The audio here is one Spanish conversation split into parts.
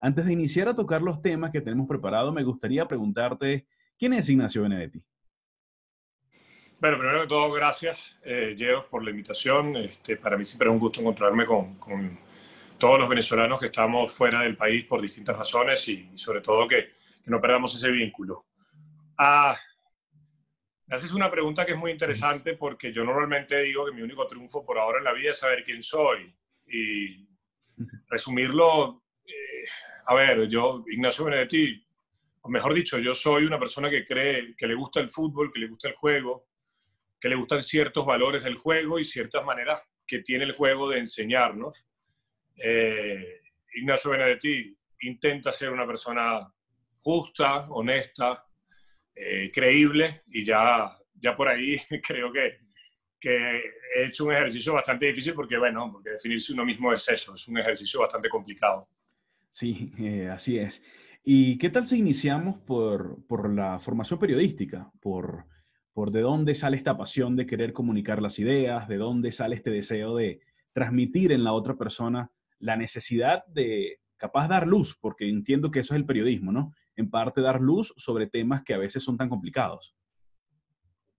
Antes de iniciar a tocar los temas que tenemos preparados, me gustaría preguntarte, ¿quién es Ignacio Benedetti? Bueno, primero que todo, gracias, Geo, por la invitación. Para mí siempre es un gusto encontrarme con todos los venezolanos que estamos fuera del país por distintas razones y sobre todo que no perdamos ese vínculo. Ah, me haces una pregunta que es muy interesante porque yo normalmente digo que mi único triunfo por ahora en la vida es saber quién soy. Y resumirlo, a ver, yo, Ignacio Benedetti, o mejor dicho, yo soy una persona que cree que le gusta el fútbol, que le gusta el juego, que le gustan ciertos valores del juego y ciertas maneras que tiene el juego de enseñarnos. Ignacio Benedetti intenta ser una persona justa, honesta, creíble, y ya por ahí creo que he hecho un ejercicio bastante difícil porque, bueno, porque definirse uno mismo es eso, es un ejercicio bastante complicado. Sí, así es. ¿Y qué tal si iniciamos por la formación periodística? Por de dónde sale esta pasión de querer comunicar las ideas, de dónde sale este deseo de transmitir en la otra persona la necesidad de capaz dar luz, porque entiendo que eso es el periodismo, ¿no? En parte dar luz sobre temas que a veces son tan complicados.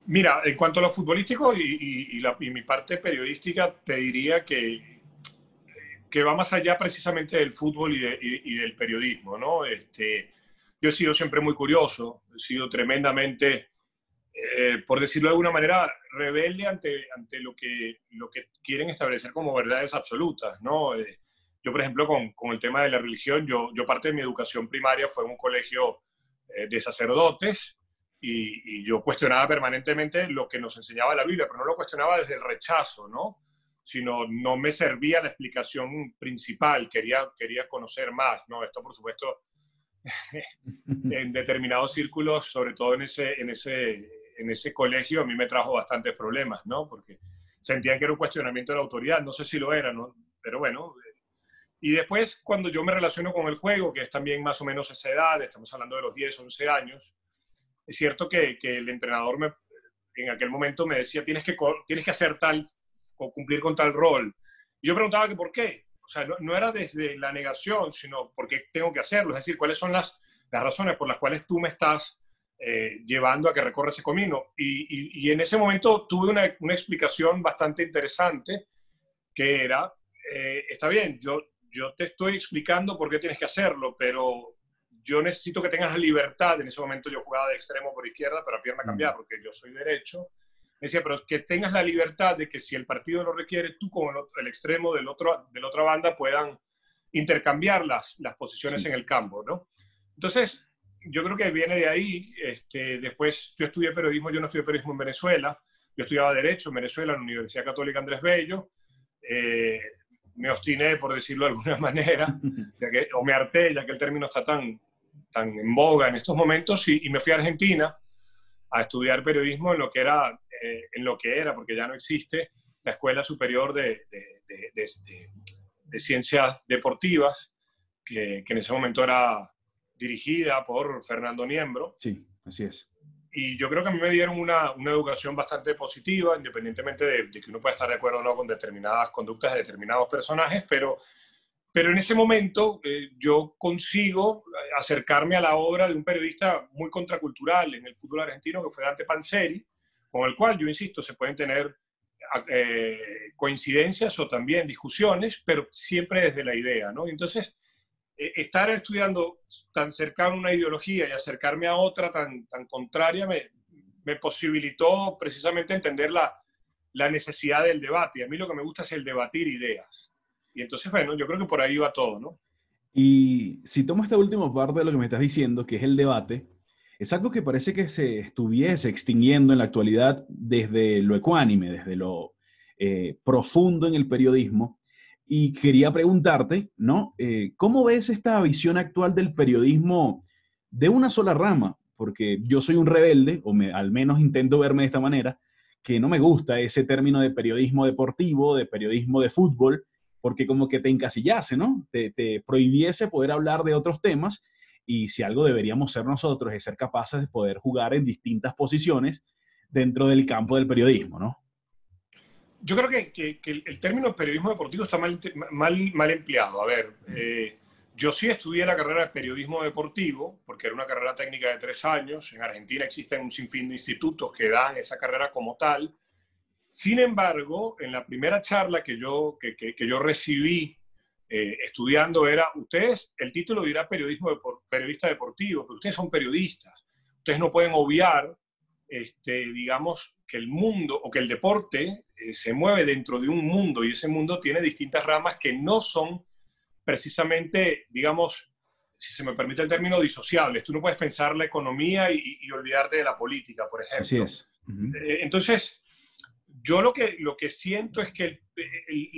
Mira, en cuanto a lo futbolístico y mi parte periodística, te diría que va más allá precisamente del fútbol y del periodismo, ¿no? Yo he sido siempre muy curioso, he sido tremendamente, por decirlo de alguna manera, rebelde ante lo que quieren establecer como verdades absolutas, ¿no? Yo, por ejemplo, con el tema de la religión, yo parte de mi educación primaria fue en un colegio de sacerdotes y yo cuestionaba permanentemente lo que nos enseñaba la Biblia, pero no lo cuestionaba desde el rechazo, ¿no? Sino no me servía la explicación principal, quería conocer más, ¿no? Esto, por supuesto, en determinados círculos, sobre todo en ese colegio, a mí me trajo bastantes problemas, ¿no? Porque sentían que era un cuestionamiento de la autoridad, no sé si lo era, ¿no? Pero bueno. Y después, cuando yo me relaciono con el juego, que es también más o menos esa edad, estamos hablando de los 10, 11 años, es cierto que el entrenador en aquel momento me decía, tienes que hacer tal o cumplir con tal rol. Y yo preguntaba que por qué. O sea, no era desde la negación, sino por qué tengo que hacerlo. Es decir, cuáles son las razones por las cuales tú me estás llevando a que recorra ese camino. Y en ese momento tuve una explicación bastante interesante que era, está bien, yo te estoy explicando por qué tienes que hacerlo, pero yo necesito que tengas la libertad. En ese momento yo jugaba de extremo por izquierda, pero a pierna cambiada porque yo soy derecho. Me decía, pero que tengas la libertad de que si el partido lo requiere, tú como el extremo de la otra banda puedan intercambiar las posiciones Sí. en el campo, ¿no? Entonces, yo creo que viene de ahí. Después yo estudié periodismo, yo no estudié periodismo en Venezuela, yo estudiaba Derecho en Venezuela, en la Universidad Católica Andrés Bello. Eh, Me obstiné, por decirlo de alguna manera, o me harté, ya que el término está tan en boga en estos momentos, y me fui a Argentina a estudiar periodismo en lo que era, porque ya no existe, la Escuela Superior de Ciencias Deportivas, que en ese momento era dirigida por Fernando Niembro. Sí, así es. Y yo creo que a mí me dieron una educación bastante positiva, independientemente de que uno pueda estar de acuerdo o no con determinadas conductas de determinados personajes, pero en ese momento yo consigo acercarme a la obra de un periodista muy contracultural en el fútbol argentino, que fue Dante Panzeri, con el cual, yo insisto, se pueden tener coincidencias o también discusiones, pero siempre desde la idea, ¿no? Y entonces, estar estudiando tan cercano a una ideología y acercarme a otra tan contraria me posibilitó precisamente entender la necesidad del debate. Y a mí lo que me gusta es el debatir ideas. Y entonces, bueno, yo creo que por ahí va todo, ¿no? Y si tomo esta última parte de lo que me estás diciendo, que es el debate, es algo que parece que se estuviese extinguiendo en la actualidad desde lo ecuánime, desde lo profundo en el periodismo. Y quería preguntarte, ¿no? ¿Cómo ves esta visión actual del periodismo de una sola rama? Porque yo soy un rebelde, al menos intento verme de esta manera, que no me gusta ese término de periodismo deportivo, de periodismo de fútbol, porque como que te encasillase, ¿no? Te prohibiese poder hablar de otros temas, y si algo deberíamos ser nosotros es ser capaces de poder jugar en distintas posiciones dentro del campo del periodismo, ¿no? Yo creo que el término periodismo deportivo está mal empleado. A ver, Yo sí estudié la carrera de periodismo deportivo, porque era una carrera técnica de 3 años. En Argentina existen un sinfín de institutos que dan esa carrera como tal. Sin embargo, en la primera charla que yo recibí estudiando era, ustedes, el título dirá periodista deportivo, pero ustedes son periodistas. Ustedes no pueden obviar, digamos, que el mundo o que el deporte se mueve dentro de un mundo y ese mundo tiene distintas ramas que no son precisamente, digamos, si se me permite el término, disociables. Tú no puedes pensar la economía y olvidarte de la política, por Así ejemplo. es. Ujú. Entonces, yo lo que siento es que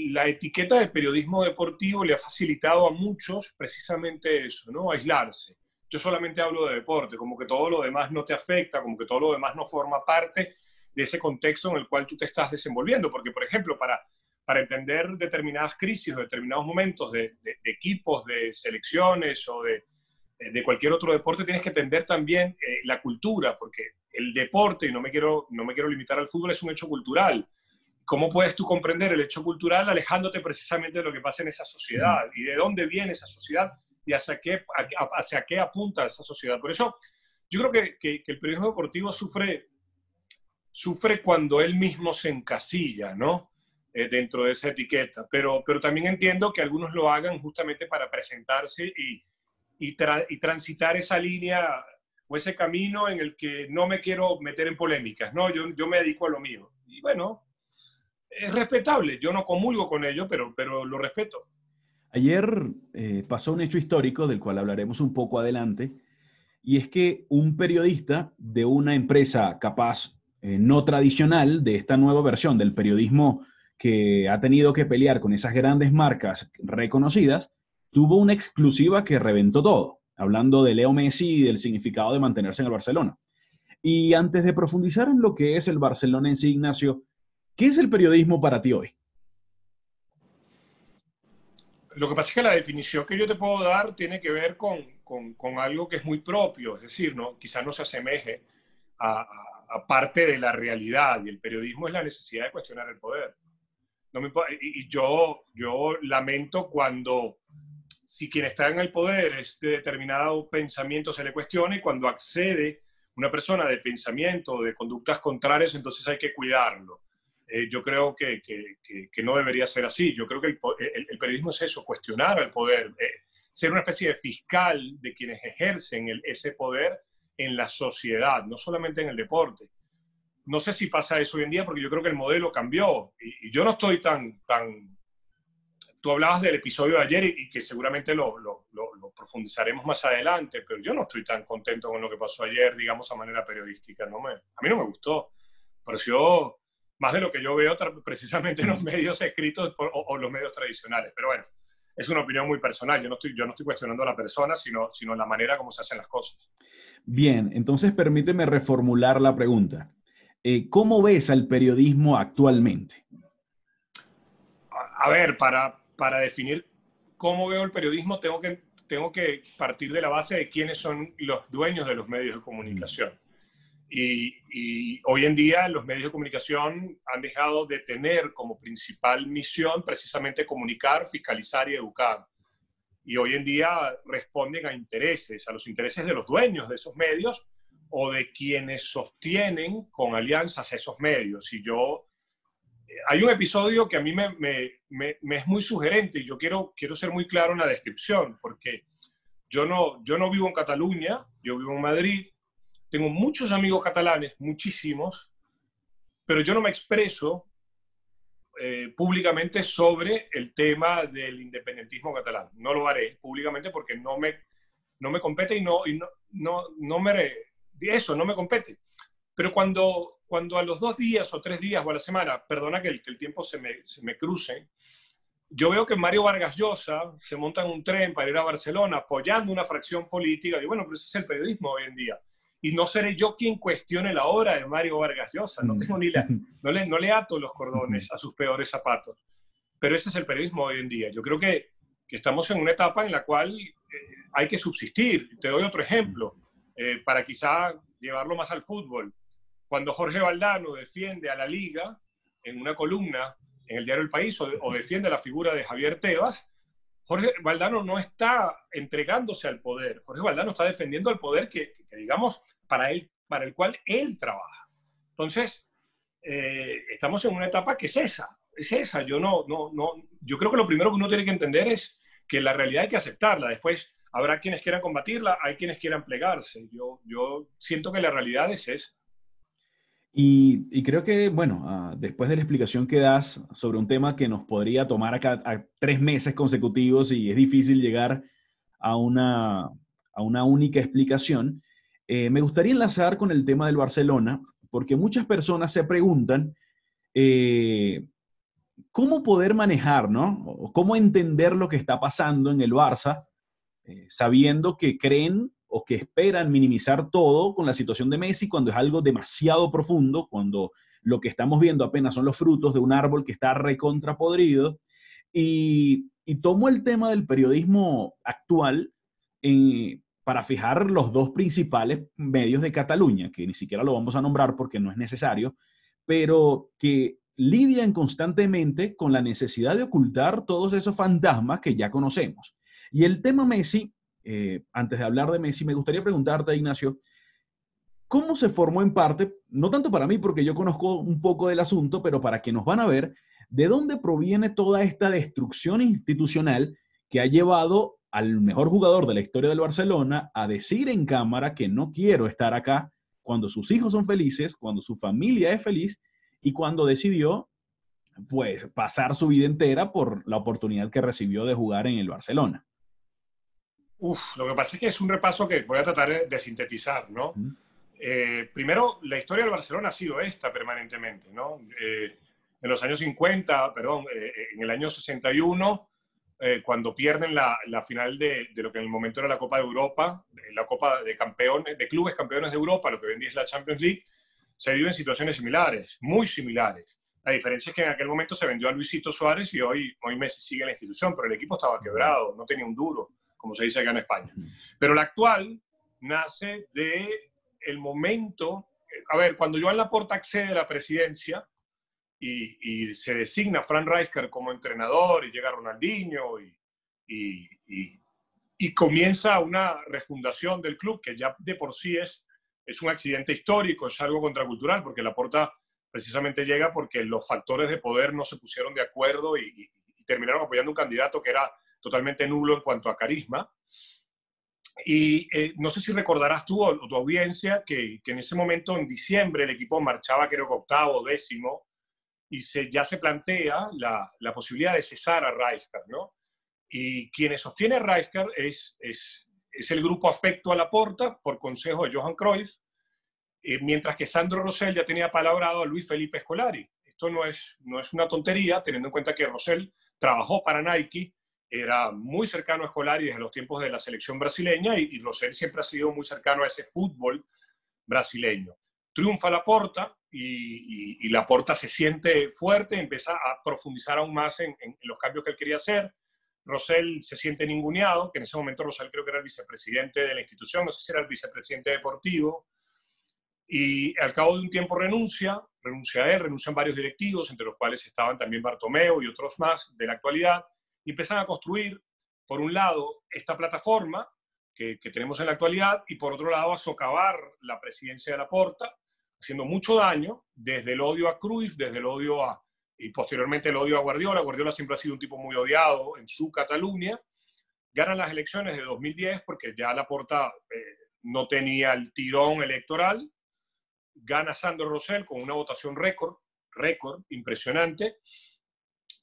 la etiqueta de periodismo deportivo le ha facilitado a muchos precisamente eso, ¿no? Aislarse. Yo solamente hablo de deporte, como que todo lo demás no te afecta, como que todo lo demás no forma parte de ese contexto en el cual tú te estás desenvolviendo. Porque, por ejemplo, para entender determinadas crisis o determinados momentos de equipos, de selecciones o de cualquier otro deporte, tienes que entender también la cultura, porque el deporte, y no me quiero limitar al fútbol, es un hecho cultural. ¿Cómo puedes tú comprender el hecho cultural alejándote precisamente de lo que pasa en esa Ujú. sociedad y de dónde viene esa sociedad y hacia qué apunta esa sociedad? Por eso yo creo que el periodismo deportivo sufre cuando él mismo se encasilla, ¿no? Dentro de esa etiqueta. Pero también entiendo que algunos lo hagan justamente para presentarse y transitar esa línea o ese camino en el que no me quiero meter en polémicas, ¿no? Yo me dedico a lo mío. Y bueno, es respetable. Yo no comulgo con ello, pero lo respeto. Ayer pasó un hecho histórico del cual hablaremos un poco adelante, y es que un periodista de una empresa capaz no tradicional de esta nueva versión del periodismo que ha tenido que pelear con esas grandes marcas reconocidas, tuvo una exclusiva que reventó todo, hablando de Leo Messi y del significado de mantenerse en el Barcelona. Y antes de profundizar en lo que es el Barcelona en sí, Ignacio, ¿qué es el periodismo para ti hoy? Lo que pasa es que la definición que yo te puedo dar tiene que ver con algo que es muy propio, es decir, ¿no? Quizás no se asemeje a parte de la realidad, y el periodismo es la necesidad de cuestionar el poder. No me, y yo lamento cuando, si quien está en el poder es de determinado pensamiento se le cuestiona, y cuando accede una persona de pensamiento, de conductas contrarias, entonces hay que cuidarlo. Yo creo que no debería ser así. Yo creo que el periodismo es eso, cuestionar al poder, ser una especie de fiscal de quienes ejercen ese poder en la sociedad, no solamente en el deporte. No sé si pasa eso hoy en día, porque yo creo que el modelo cambió y yo no estoy tan. Tú hablabas del episodio de ayer y que seguramente lo profundizaremos más adelante, pero yo no estoy tan contento con lo que pasó ayer, digamos, a manera periodística. A mí no me gustó. Pareció más de lo que yo veo precisamente en los medios escritos o los medios tradicionales. Pero bueno, es una opinión muy personal. Yo no estoy cuestionando a la persona, sino la manera como se hacen las cosas. Bien, entonces permíteme reformular la pregunta. ¿Cómo ves al periodismo actualmente? A ver, para definir cómo veo el periodismo, tengo que partir de la base de quiénes son los dueños de los medios de Mm. comunicación. Y hoy en día los medios de comunicación han dejado de tener como principal misión precisamente comunicar, fiscalizar y educar. Y hoy en día responden a intereses, a los intereses de los dueños de esos medios o de quienes sostienen con alianzas a esos medios. Hay un episodio que a mí me es muy sugerente y yo quiero ser muy claro en la descripción, porque yo no vivo en Cataluña, yo vivo en Madrid, tengo muchos amigos catalanes, muchísimos, pero yo no me expreso públicamente sobre el tema del independentismo catalán. No lo haré públicamente porque no me compete no me, eso no me compete. Pero cuando a los 2 días o 3 días o a la semana, perdona que el tiempo se me cruce, yo veo que Mario Vargas Llosa se monta en un tren para ir a Barcelona apoyando una fracción política. Y bueno, pero ese es el periodismo hoy en día. Y no seré yo quien cuestione la obra de Mario Vargas Llosa. No tengo ni la, no le ato los cordones a sus peores zapatos. Pero ese es el periodismo hoy en día. Yo creo que estamos en una etapa en la cual hay que subsistir. Te doy otro ejemplo, para quizá llevarlo más al fútbol. Cuando Jorge Valdano defiende a la Liga en una columna en el diario El País o defiende la figura de Javier Tebas, Jorge Valdano no está entregándose al poder. Jorge Valdano está defendiendo el poder que digamos, para él, para el cual él trabaja. Entonces, estamos en una etapa que es esa. Es esa. Yo creo que lo primero que uno tiene que entender es que la realidad hay que aceptarla. Después habrá quienes quieran combatirla, hay quienes quieran plegarse. Yo siento que la realidad es esa. Y creo que, bueno, después de la explicación que das sobre un tema que nos podría tomar acá a 3 meses consecutivos y es difícil llegar a una única explicación, me gustaría enlazar con el tema del Barcelona, porque muchas personas se preguntan eh, cómo poder manejar, ¿no? O cómo entender lo que está pasando en el Barça, sabiendo que creen o que esperan minimizar todo con la situación de Messi cuando es algo demasiado profundo, cuando lo que estamos viendo apenas son los frutos de un árbol que está recontrapodrido. Y tomo el tema del periodismo actual para fijar los dos principales medios de Cataluña, que ni siquiera lo vamos a nombrar porque no es necesario, pero que lidian constantemente con la necesidad de ocultar todos esos fantasmas que ya conocemos. Y el tema Messi, antes de hablar de Messi, me gustaría preguntarte, Ignacio, ¿cómo se formó en parte, no tanto para mí porque yo conozco un poco del asunto, pero para que nos van a ver, de dónde proviene toda esta destrucción institucional que ha llevado al mejor jugador de la historia del Barcelona a decir en cámara que no quiero estar acá cuando sus hijos son felices, cuando su familia es feliz y cuando decidió pues pasar su vida entera por la oportunidad que recibió de jugar en el Barcelona? Lo que pasa es que es un repaso que voy a tratar de sintetizar, ¿no? Primero, la historia del Barcelona ha sido esta permanentemente, ¿no? En los años 50, perdón, en el año 61, cuando pierden la final de lo que en el momento era la Copa de Europa, la Copa de Campeones, de Clubes Campeones de Europa, lo que hoy en día es la Champions League, se viven situaciones similares, muy similares. La diferencia es que en aquel momento se vendió a Luisito Suárez y hoy Messi sigue en la institución, pero el equipo estaba quebrado, no tenía un duro, como se dice acá en España. Pero la actual nace de el momento, a ver, cuando Joan Laporta accede a la presidencia y se designa Frank Rijkaard como entrenador y llega Ronaldinho y comienza una refundación del club que ya de por sí es un accidente histórico, es algo contracultural, porque Laporta precisamente llega porque los factores de poder no se pusieron de acuerdo y terminaron apoyando un candidato que era totalmente nulo en cuanto a carisma. Y no sé si recordarás tú o tu audiencia que en ese momento, en diciembre, el equipo marchaba creo que octavo, décimo, y ya se plantea la posibilidad de cesar a Rijkaard, ¿no? Y quien sostiene a Rijkaard es el grupo afecto a Laporta por consejo de Johan Cruyff, mientras que Sandro Rosell ya tenía palabrado a Luis Felipe Scolari. Esto no es una tontería, teniendo en cuenta que Rosell trabajó para Nike, era muy cercano a Scolari desde los tiempos de la selección brasileña y Rosell siempre ha sido muy cercano a ese fútbol brasileño. Triunfa Laporta y Laporta se siente fuerte, empieza a profundizar aún más en los cambios que él quería hacer. Rosell se siente ninguneado, que en ese momento Rosell creo que era el vicepresidente de la institución, no sé si era el vicepresidente deportivo, y al cabo de un tiempo renuncia a él, renuncian varios directivos, entre los cuales estaban también Bartomeu y otros más de la actualidad, y empiezan a construir, por un lado, esta plataforma que tenemos en la actualidad, y por otro lado, a socavar la presidencia de Laporta, haciendo mucho daño, desde el odio a Cruyff, desde el odio y posteriormente el odio a Guardiola. Guardiola siempre ha sido un tipo muy odiado en su Cataluña. Ganan las elecciones de 2010 porque ya Laporta no tenía el tirón electoral. Gana Sandro Rosell con una votación récord, impresionante,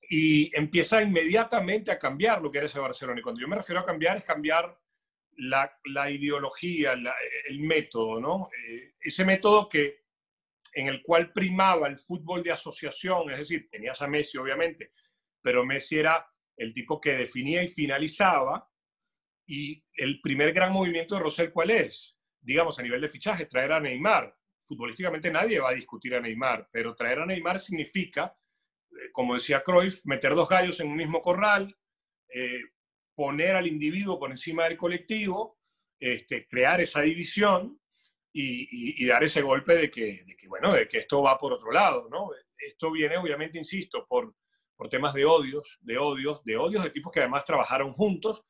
y empieza inmediatamente a cambiar lo que era ese Barcelona. Y cuando yo me refiero a cambiar, es cambiar la ideología, el método, ¿no? Ese método en el cual primaba el fútbol de asociación, es decir, tenías a Messi obviamente, pero Messi era el tipo que definía y finalizaba, y el primer gran movimiento de Rosell, ¿cuál es? Digamos, a nivel de fichaje, traer a Neymar. Futbolísticamente nadie va a discutir a Neymar, pero traer a Neymar significa, como decía Cruyff, meter dos gallos en un mismo corral, poner al individuo por encima del colectivo, crear esa división y dar ese golpe de que esto va por otro lado, ¿no? Esto viene, obviamente, insisto, por por temas de tipos que además trabajaron juntos,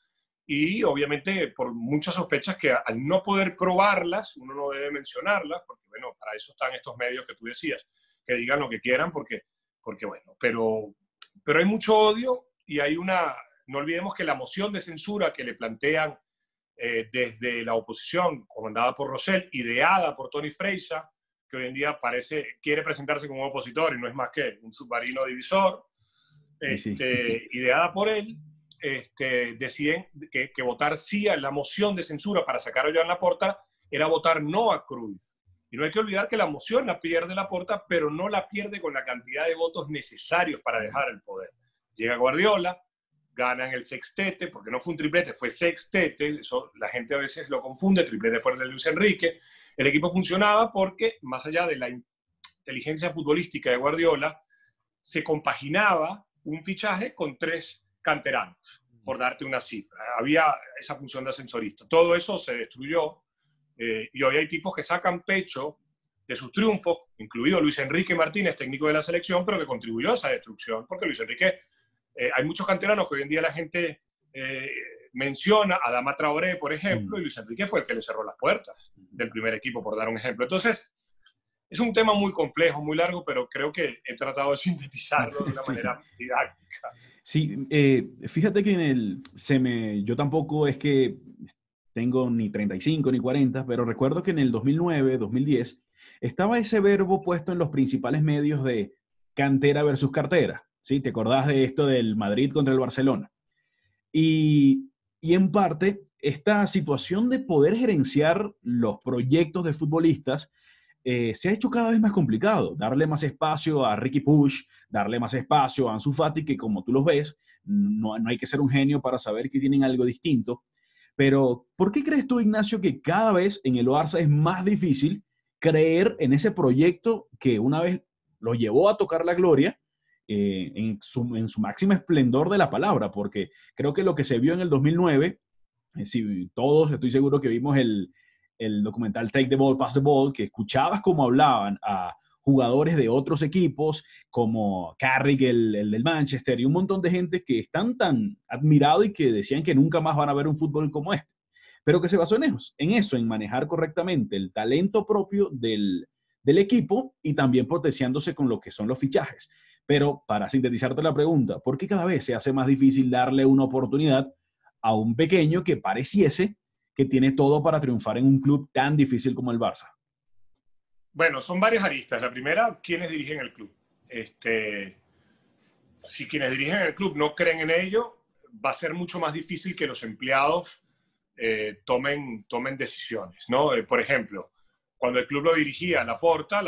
y obviamente por muchas sospechas que al no poder probarlas, uno no debe mencionarlas, porque bueno, para eso están estos medios que tú decías, que digan lo que quieran, porque bueno, pero hay mucho odio y hay no olvidemos que la moción de censura que le plantean desde la oposición, comandada por Rosell, ideada por Tony Freixa, que hoy en día quiere presentarse como opositor y no es más que un submarino divisor, Sí. ideada por él, deciden que votar sí a la moción de censura para sacar a Joan Laporta era votar no a Cruyff. Y no hay que olvidar que la moción la pierde Laporta, pero no la pierde con la cantidad de votos necesarios para dejar el poder. Llega Guardiola, ganan el sextete, porque no fue un triplete, fue sextete, eso la gente a veces lo confunde, triplete fue el de Luis Enrique. El equipo funcionaba porque, más allá de la inteligencia futbolística de Guardiola, se compaginaba un fichaje con 3 canteranos, por darte una cifra. Había esa función de ascensorista. Todo eso se destruyó y hoy hay tipos que sacan pecho de sus triunfos, incluido Luis Enrique Martínez, técnico de la selección, pero que contribuyó a esa destrucción, porque Luis Enrique, hay muchos canteranos que hoy en día la gente menciona, Adama Traoré, por ejemplo, y Luis Enrique fue el que le cerró las puertas del primer equipo, por dar un ejemplo. Entonces, es un tema muy complejo, muy largo, pero creo que he tratado de sintetizarlo de una manera didáctica. Sí, fíjate que yo tampoco es que tengo ni 35 ni 40, pero recuerdo que en el 2009, 2010, estaba ese verbo puesto en los principales medios de cantera versus cartera, ¿sí? ¿Te acordás de esto del Madrid contra el Barcelona? Y en parte, esta situación de poder gerenciar los proyectos de futbolistas se ha hecho cada vez más complicado. Darle más espacio a Ricky Puig, darle más espacio a Ansu Fati, que como tú los ves, no hay que ser un genio para saber que tienen algo distinto. Pero, ¿por qué crees tú, Ignacio, que cada vez en el Barça es más difícil creer en ese proyecto que una vez lo llevó a tocar la gloria en su máximo esplendor de la palabra? Porque creo que lo que se vio en el 2009, si todos estoy seguro que vimos el documental Take the Ball, Pass the Ball, que escuchabas cómo hablaban a jugadores de otros equipos, como Carrick, el del Manchester, y un montón de gente que están tan admirados y que decían que nunca más van a ver un fútbol como este. Pero que se basó en eso, en manejar correctamente el talento propio del equipo y también potenciándose con lo que son los fichajes. Pero para sintetizarte la pregunta, ¿por qué cada vez se hace más difícil darle una oportunidad a un pequeño que pareciese que tiene todo para triunfar en un club tan difícil como el Barça? Bueno, son varias aristas. La primera, ¿quiénes dirigen el club? Si quienes dirigen el club no creen en ello, va a ser mucho más difícil que los empleados tomen decisiones, ¿no? Por ejemplo, cuando el club lo dirigía Laporta,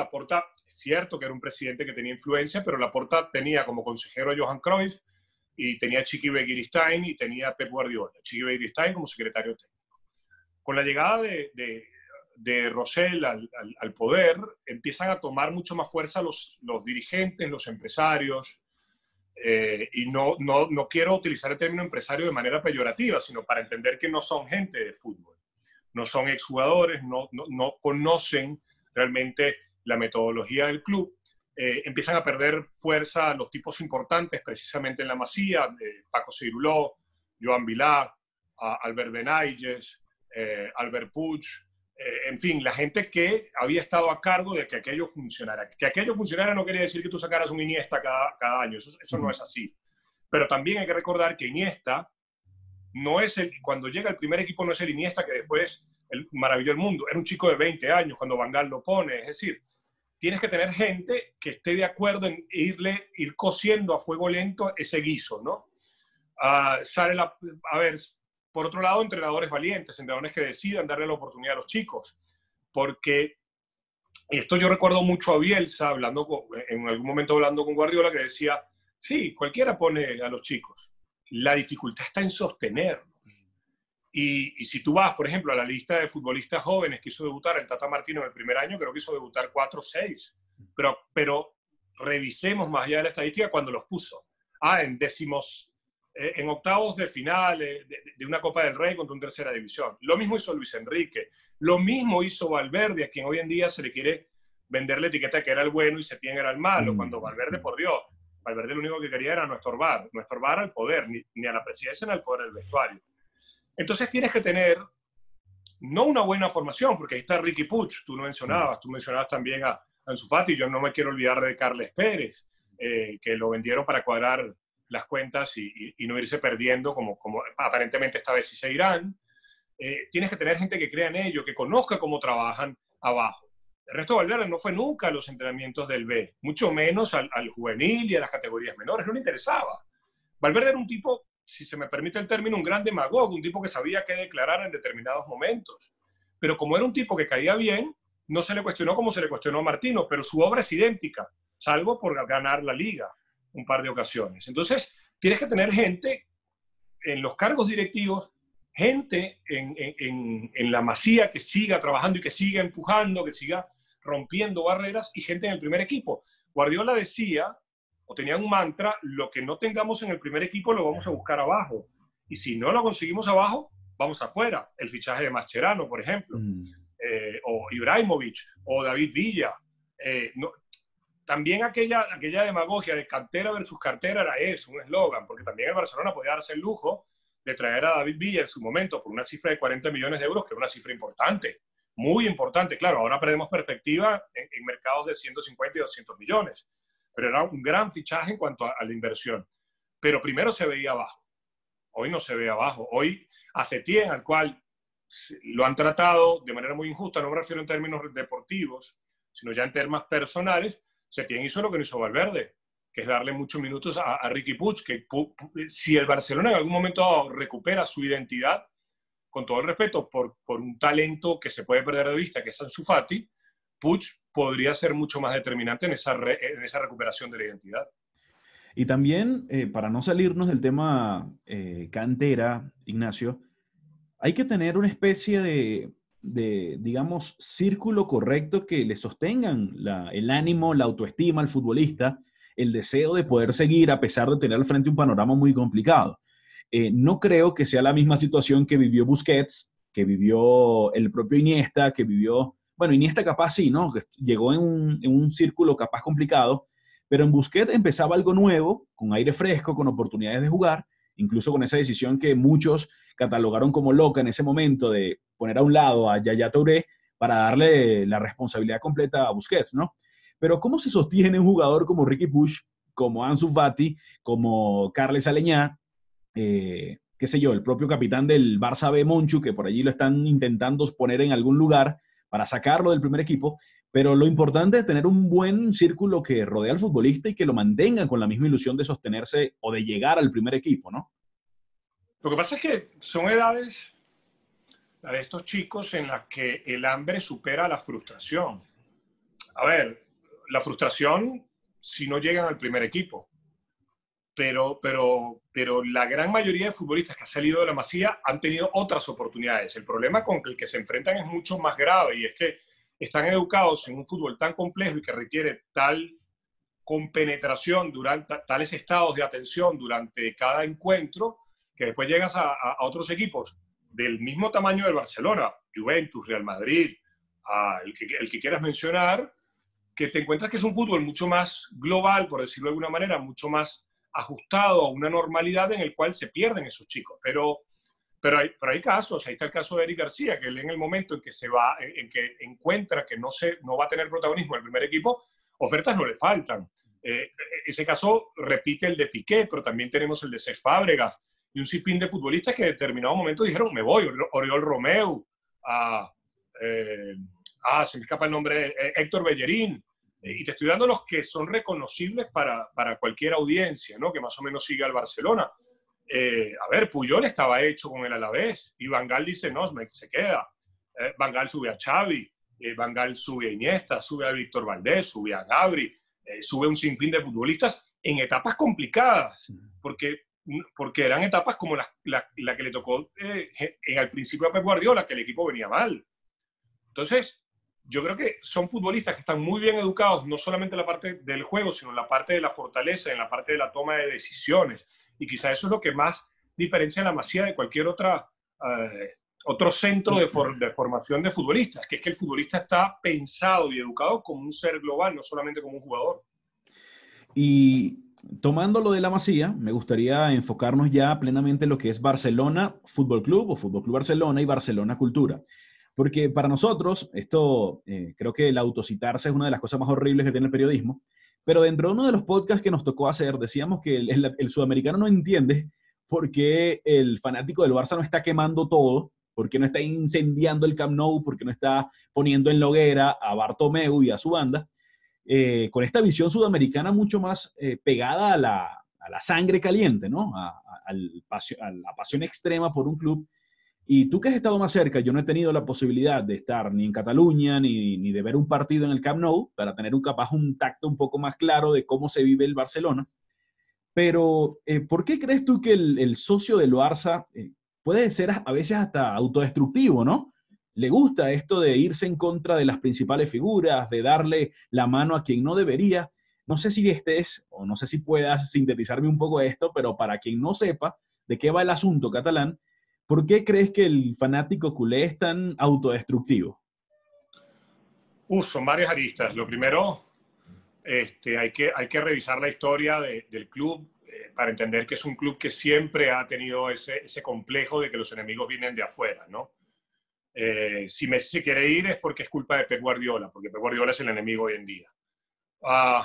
es cierto que era un presidente que tenía influencia, pero Laporta tenía como consejero a Johan Cruyff y tenía a Chiqui Begiristain y tenía a Pep Guardiola. Chiqui Begiristain como secretario técnico. Con la llegada de Rosell al poder, empiezan a tomar mucho más fuerza los dirigentes, los empresarios, y no quiero utilizar el término empresario de manera peyorativa, sino para entender que no son gente de fútbol, no son exjugadores, no conocen realmente la metodología del club. Empiezan a perder fuerza los tipos importantes, precisamente en la Masía, Paco Ciruló, Joan Vilá, Albert Benayges, Albert Puig, en fin, la gente que había estado a cargo de que aquello funcionara. Que aquello funcionara no quería decir que tú sacaras un Iniesta cada año, eso no es así. Pero también hay que recordar que Iniesta no es cuando llega el primer equipo no es el Iniesta que después maravilló el mundo, era un chico de 20 años cuando Van Gaal lo pone, es decir, tienes que tener gente que esté de acuerdo en ir cociendo a fuego lento ese guiso, ¿no? A ver, por otro lado, entrenadores valientes, entrenadores que decidan darle la oportunidad a los chicos, porque esto yo recuerdo mucho a Bielsa, en algún momento hablando con Guardiola, que decía, sí, cualquiera pone a los chicos, la dificultad está en sostenerlos. Y si tú vas, por ejemplo, a la lista de futbolistas jóvenes que hizo debutar el Tata Martino en el primer año, creo que hizo debutar 4 o 6, pero revisemos más allá de la estadística cuando los puso. En octavos de final de una Copa del Rey contra un tercera división. Lo mismo hizo Luis Enrique. Lo mismo hizo Valverde, a quien hoy en día se le quiere vender la etiqueta que era el bueno y Setién era el malo, cuando Valverde, por Dios, Valverde lo único que quería era no estorbar al poder, ni a la presidencia ni al poder del vestuario. Entonces tienes que tener no una buena formación, porque ahí está Riqui Puig, tú mencionabas también a Ansu Fati, yo no me quiero olvidar de Carles Pérez, que lo vendieron para cuadrar las cuentas y no irse perdiendo como aparentemente esta vez sí se irán. Tienes que tener gente que crea en ello, que conozca cómo trabajan abajo. El resto de Valverde no fue nunca a los entrenamientos del B, mucho menos al juvenil y a las categorías menores, no le interesaba. Valverde era un tipo, si se me permite el término, un gran demagogo, un tipo que sabía qué declarar en determinados momentos. Pero como era un tipo que caía bien, no se le cuestionó como se le cuestionó a Martino, pero su obra es idéntica, salvo por ganar la Liga un par de ocasiones. Entonces, tienes que tener gente en los cargos directivos, gente en la masía que siga trabajando y que siga empujando, que siga rompiendo barreras, y gente en el primer equipo. Guardiola decía, o tenía un mantra, lo que no tengamos en el primer equipo lo vamos a buscar abajo. Y si no lo conseguimos abajo, vamos afuera. El fichaje de Mascherano, por ejemplo, o Ibrahimovic, o David Villa. También aquella demagogia de cantera versus cartera era eso, un eslogan, porque también el Barcelona podía darse el lujo de traer a David Villa en su momento por una cifra de 40 millones de euros, que era una cifra importante, muy importante. Claro, ahora perdemos perspectiva en mercados de 150 y 200 millones, pero era un gran fichaje en cuanto a la inversión. Pero primero se veía abajo. Hoy no se ve abajo. Hoy a Setién, al cual lo han tratado de manera muy injusta, no me refiero en términos deportivos, sino ya en términos personales, Setién hizo lo que no hizo Valverde, que es darle muchos minutos a Riqui Puig, que si el Barcelona en algún momento recupera su identidad, con todo el respeto, por un talento que se puede perder de vista, que es Ansu Fati, Puig podría ser mucho más determinante en esa recuperación de la identidad. Y también, para no salirnos del tema cantera, Ignacio, hay que tener una especie de, digamos, círculo correcto que le sostengan el ánimo, la autoestima al futbolista, el deseo de poder seguir a pesar de tener al frente un panorama muy complicado. No creo que sea la misma situación que vivió Busquets, que vivió el propio Iniesta, que vivió, bueno, Iniesta capaz sí, ¿no? Que llegó en un círculo capaz complicado, pero en Busquets empezaba algo nuevo, con aire fresco, con oportunidades de jugar, incluso con esa decisión que muchos catalogaron como loca en ese momento de poner a un lado a Yaya Touré para darle la responsabilidad completa a Busquets, ¿no? Pero ¿cómo se sostiene un jugador como Riqui Puig, como Ansu Fati, como Carles Aleñá, qué sé yo, el propio capitán del Barça B, Monchu, que por allí lo están intentando poner en algún lugar para sacarlo del primer equipo? Pero lo importante es tener un buen círculo que rodea al futbolista y que lo mantenga con la misma ilusión de sostenerse o de llegar al primer equipo, ¿no? Lo que pasa es que son edades, la de estos chicos, en las que el hambre supera la frustración. A ver, la frustración si no llegan al primer equipo. Pero la gran mayoría de futbolistas que han salido de la Masía han tenido otras oportunidades. El problema con el que se enfrentan es mucho más grave, y es que están educados en un fútbol tan complejo y que requiere tal compenetración, durante tales estados de atención durante cada encuentro, que después llegas a otros equipos del mismo tamaño del Barcelona, Juventus, Real Madrid, el que quieras mencionar, que te encuentras que es un fútbol mucho más global, por decirlo de alguna manera, mucho más ajustado a una normalidad en el cual se pierden esos chicos. Pero hay casos, ahí está el caso de Eric García, que él en el momento en que en que encuentra que no va a tener protagonismo en el primer equipo, ofertas no le faltan. Ese caso repite el de Piqué, pero también tenemos el de Cesc Fábregas y un sinfín de futbolistas que en determinado momento dijeron, me voy. Oriol Romeu, se me escapa el nombre, Héctor Bellerín. Y te estoy dando los que son reconocibles para cualquier audiencia, ¿no? Que más o menos sigue al Barcelona. A ver, Puyol estaba hecho con el Alavés y Van Gaal dice, no, se queda. Van Gaal sube a Xavi, Van Gaal sube a Iniesta, sube a Víctor Valdés, sube a Gabri, sube un sinfín de futbolistas en etapas complicadas, porque eran etapas como la que le tocó al principio a Pep Guardiola, que el equipo venía mal. Entonces, yo creo que son futbolistas que están muy bien educados, no solamente en la parte del juego, sino en la parte de la fortaleza, en la parte de la toma de decisiones. Y quizá eso es lo que más diferencia a la Masía de cualquier otro centro de formación de futbolistas, que es que el futbolista está pensado y educado como un ser global, no solamente como un jugador. Y tomando lo de la Masía, me gustaría enfocarnos ya plenamente en lo que es Barcelona Fútbol Club o Fútbol Club Barcelona y Barcelona Cultura. Porque para nosotros, esto creo que el autocitarse es una de las cosas más horribles que tiene el periodismo, pero dentro de uno de los podcasts que nos tocó hacer, decíamos que el sudamericano no entiende por qué el fanático del Barça no está quemando todo, por qué no está incendiando el Camp Nou, por qué no está poniendo en la hoguera a Bartomeu y a su banda, con esta visión sudamericana mucho más pegada a la sangre caliente, ¿no? A la pasión extrema por un club. Y tú que has estado más cerca, yo no he tenido la posibilidad de estar ni en Cataluña ni de ver un partido en el Camp Nou para tener capaz un tacto un poco más claro de cómo se vive el Barcelona. Pero, ¿por qué crees tú que el socio del Barça puede ser a veces hasta autodestructivo, ¿no? Le gusta esto de irse en contra de las principales figuras, de darle la mano a quien no debería. No sé si estés, o no sé si puedas sintetizarme un poco esto, pero para quien no sepa de qué va el asunto catalán, ¿por qué crees que el fanático culé es tan autodestructivo? Son varias aristas. Lo primero, hay que revisar la historia del club para entender que es un club que siempre ha tenido ese complejo de que los enemigos vienen de afuera, ¿no? Si Messi se quiere ir es porque es culpa de Pep Guardiola, porque Pep Guardiola es el enemigo hoy en día. Ah,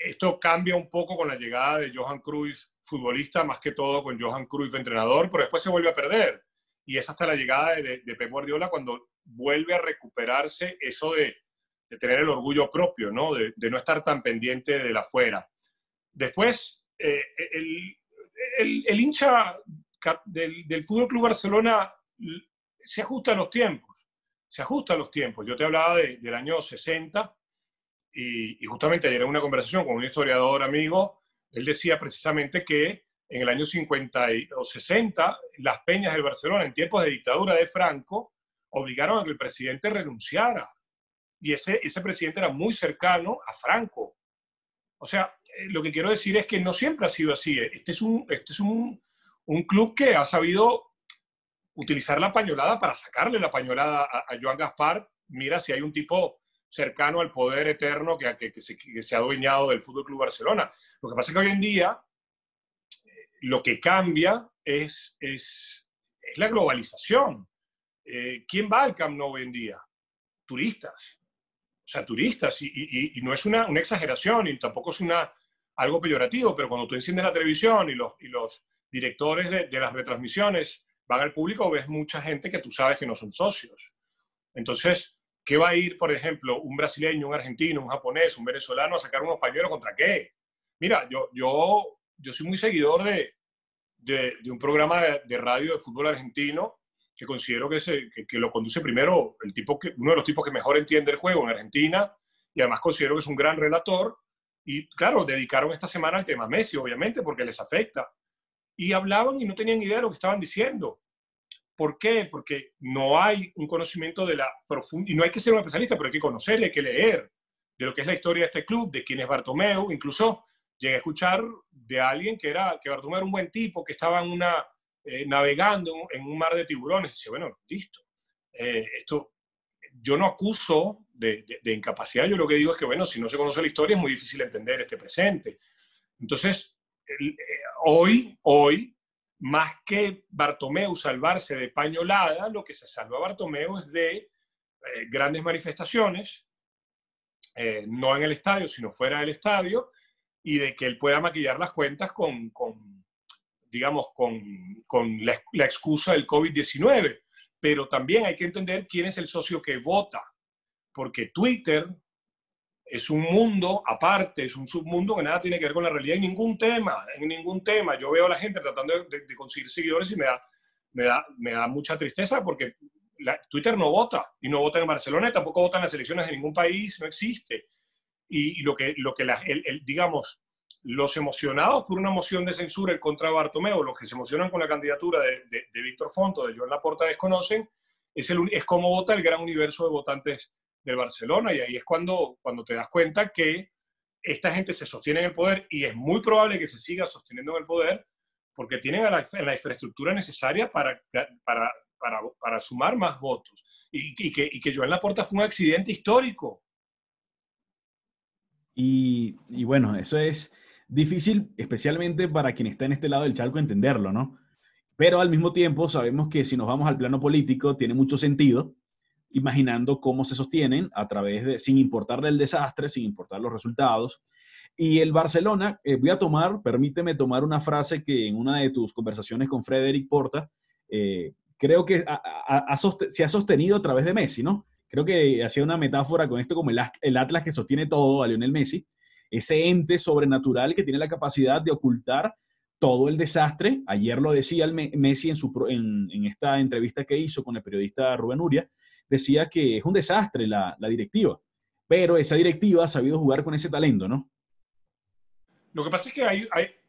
Esto cambia un poco con la llegada de Johan Cruyff, futbolista, más que todo con Johan Cruyff, entrenador, pero después se vuelve a perder. Y es hasta la llegada de Pep Guardiola cuando vuelve a recuperarse eso de tener el orgullo propio, ¿no? De no estar tan pendiente de la afuera. Después, el hincha del Fútbol Club Barcelona se ajusta a los tiempos. Se ajusta a los tiempos. Yo te hablaba del año 60 y justamente ayer en una conversación con un historiador amigo, él decía precisamente que en el año 50 o 60 las peñas del Barcelona en tiempos de dictadura de Franco obligaron a que el presidente renunciara. Y ese presidente era muy cercano a Franco. O sea, lo que quiero decir es que no siempre ha sido así. Este es un club que ha sabido utilizar la pañolada para sacarle la pañolada a Joan Gaspar. Mira si hay un tipo cercano al poder eterno que se ha adueñado del Fútbol Club Barcelona. Lo que pasa es que hoy en día lo que cambia es la globalización. ¿Quién va al Camp Nou hoy en día? Turistas. O sea, turistas. Y no es una exageración y tampoco es algo peyorativo, pero cuando tú enciendes la televisión y los directores de las retransmisiones van al público, ves mucha gente que tú sabes que no son socios. Entonces, ¿qué va a ir, por ejemplo, un brasileño, un argentino, un japonés, un venezolano a sacar unos pañuelos contra qué? Mira, yo soy muy seguidor de un programa de radio de fútbol argentino que considero que lo conduce primero uno de los tipos que mejor entiende el juego en Argentina y además considero que es un gran relator. Y claro, dedicaron esta semana al tema Messi, obviamente, porque les afecta. Y hablaban y no tenían idea de lo que estaban diciendo. ¿Por qué? Porque no hay un conocimiento de la profundidad, y no hay que ser un especialista, pero hay que conocer, hay que leer de lo que es la historia de este club, de quién es Bartomeu. Incluso llegué a escuchar de alguien que Bartomeu era un buen tipo, que estaba navegando en un mar de tiburones. Y dice, bueno, listo. Esto, yo no acuso de incapacidad, yo lo que digo es que, bueno, si no se conoce la historia es muy difícil entender este presente. Entonces, hoy, más que Bartomeu salvarse de pañolada, lo que se salva a Bartomeu es de grandes manifestaciones, no en el estadio, sino fuera del estadio, y de que él pueda maquillar las cuentas digamos, con la excusa del COVID-19. Pero también hay que entender quién es el socio que vota, porque Twitter es un mundo aparte, es un submundo que nada tiene que ver con la realidad en ningún tema. Yo veo a la gente tratando de conseguir seguidores y me da mucha tristeza porque Twitter no vota, y no vota en Barcelona, y tampoco vota en las elecciones de ningún país, no existe. Y digamos, los emocionados por una moción de censura en contra de Bartomeu, los que se emocionan con la candidatura de Víctor Font o de Joan Laporta desconocen, es cómo vota el gran universo de votantes del Barcelona, y ahí es cuando te das cuenta que esta gente se sostiene en el poder y es muy probable que se siga sosteniendo en el poder porque tienen la infraestructura necesaria para sumar más votos. Y que Joan Laporta fue un accidente histórico. Y bueno, eso es difícil, especialmente para quien está en este lado del charco, entenderlo, ¿no? Pero al mismo tiempo sabemos que si nos vamos al plano político, tiene mucho sentido, imaginando cómo se sostienen a través de, sin importar el desastre, sin importar los resultados. Y el Barcelona, permíteme tomar una frase que en una de tus conversaciones con Frederic Porta, creo que se ha sostenido a través de Messi, ¿no? Creo que hacía una metáfora con esto como el Atlas que sostiene todo a Lionel Messi, ese ente sobrenatural que tiene la capacidad de ocultar todo el desastre. Ayer lo decía Messi en esta entrevista que hizo con el periodista Rubén Uria, decía que es un desastre la directiva, pero esa directiva ha sabido jugar con ese talento, ¿no? Lo que pasa es que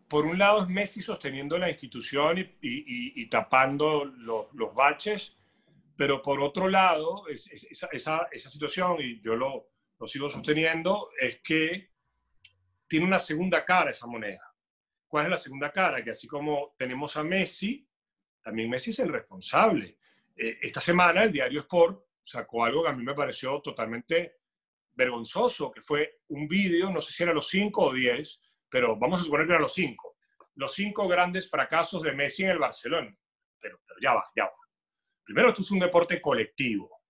por un lado es Messi sosteniendo la institución y tapando los baches, pero por otro lado, esa situación, y yo lo sigo sosteniendo, es que tiene una segunda cara esa moneda. ¿Cuál es la segunda cara? Que así como tenemos a Messi, también Messi es el responsable. Esta semana el diario Sport sacó algo que a mí me pareció totalmente vergonzoso, que fue un vídeo, no sé si era los 5 o 10, pero vamos a suponer que eran los 5 grandes fracasos de Messi en el Barcelona. Pero ya va. Primero, esto es un deporte colectivo.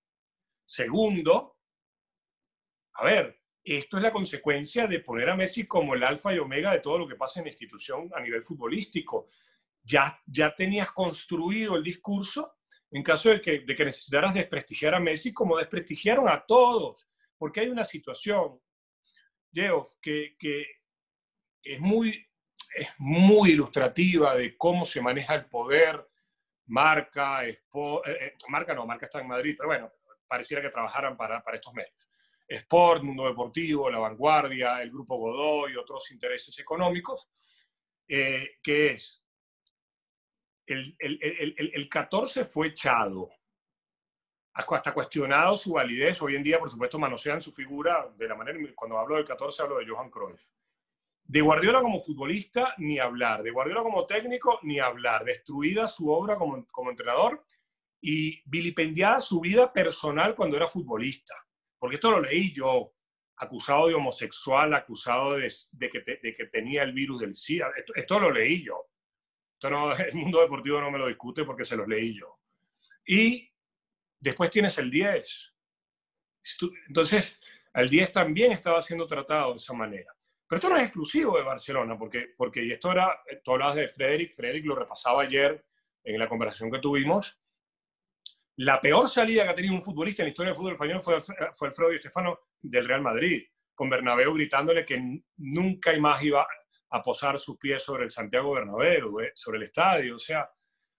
Segundo, a ver, esto es la consecuencia de poner a Messi como el alfa y omega de todo lo que pasa en la institución a nivel futbolístico. Ya tenías construido el discurso en caso de que necesitaras desprestigiar a Messi como desprestigiaron a todos. Porque hay una situación, Geoff, que es muy ilustrativa de cómo se maneja el poder. Marca está en Madrid, pero bueno, pareciera que trabajaran para estos medios. Sport, Mundo Deportivo, La Vanguardia, el Grupo Godoy y otros intereses económicos, que es, el 14 fue echado, hasta cuestionado su validez. Hoy en día, por supuesto, manosean su figura de la manera, cuando hablo del 14 hablo de Johan Cruyff. De Guardiola como futbolista, ni hablar. De Guardiola como técnico, ni hablar. Destruida su obra como entrenador y vilipendiada su vida personal cuando era futbolista. Porque esto lo leí yo, acusado de homosexual, acusado de que tenía el virus del SIDA. Esto lo leí yo. Esto no, el Mundo Deportivo no me lo discute porque se los leí yo. Y después tienes el 10. Entonces, el 10 también estaba siendo tratado de esa manera. Pero esto no es exclusivo de Barcelona, porque y esto era, tú hablabas de Frederic lo repasaba ayer en la conversación que tuvimos. La peor salida que ha tenido un futbolista en la historia del fútbol español fue Alfredo Di Stéfano del Real Madrid, con Bernabéu gritándole que nunca más iba a posar sus pies sobre el Santiago Bernabéu, sobre el estadio. O sea,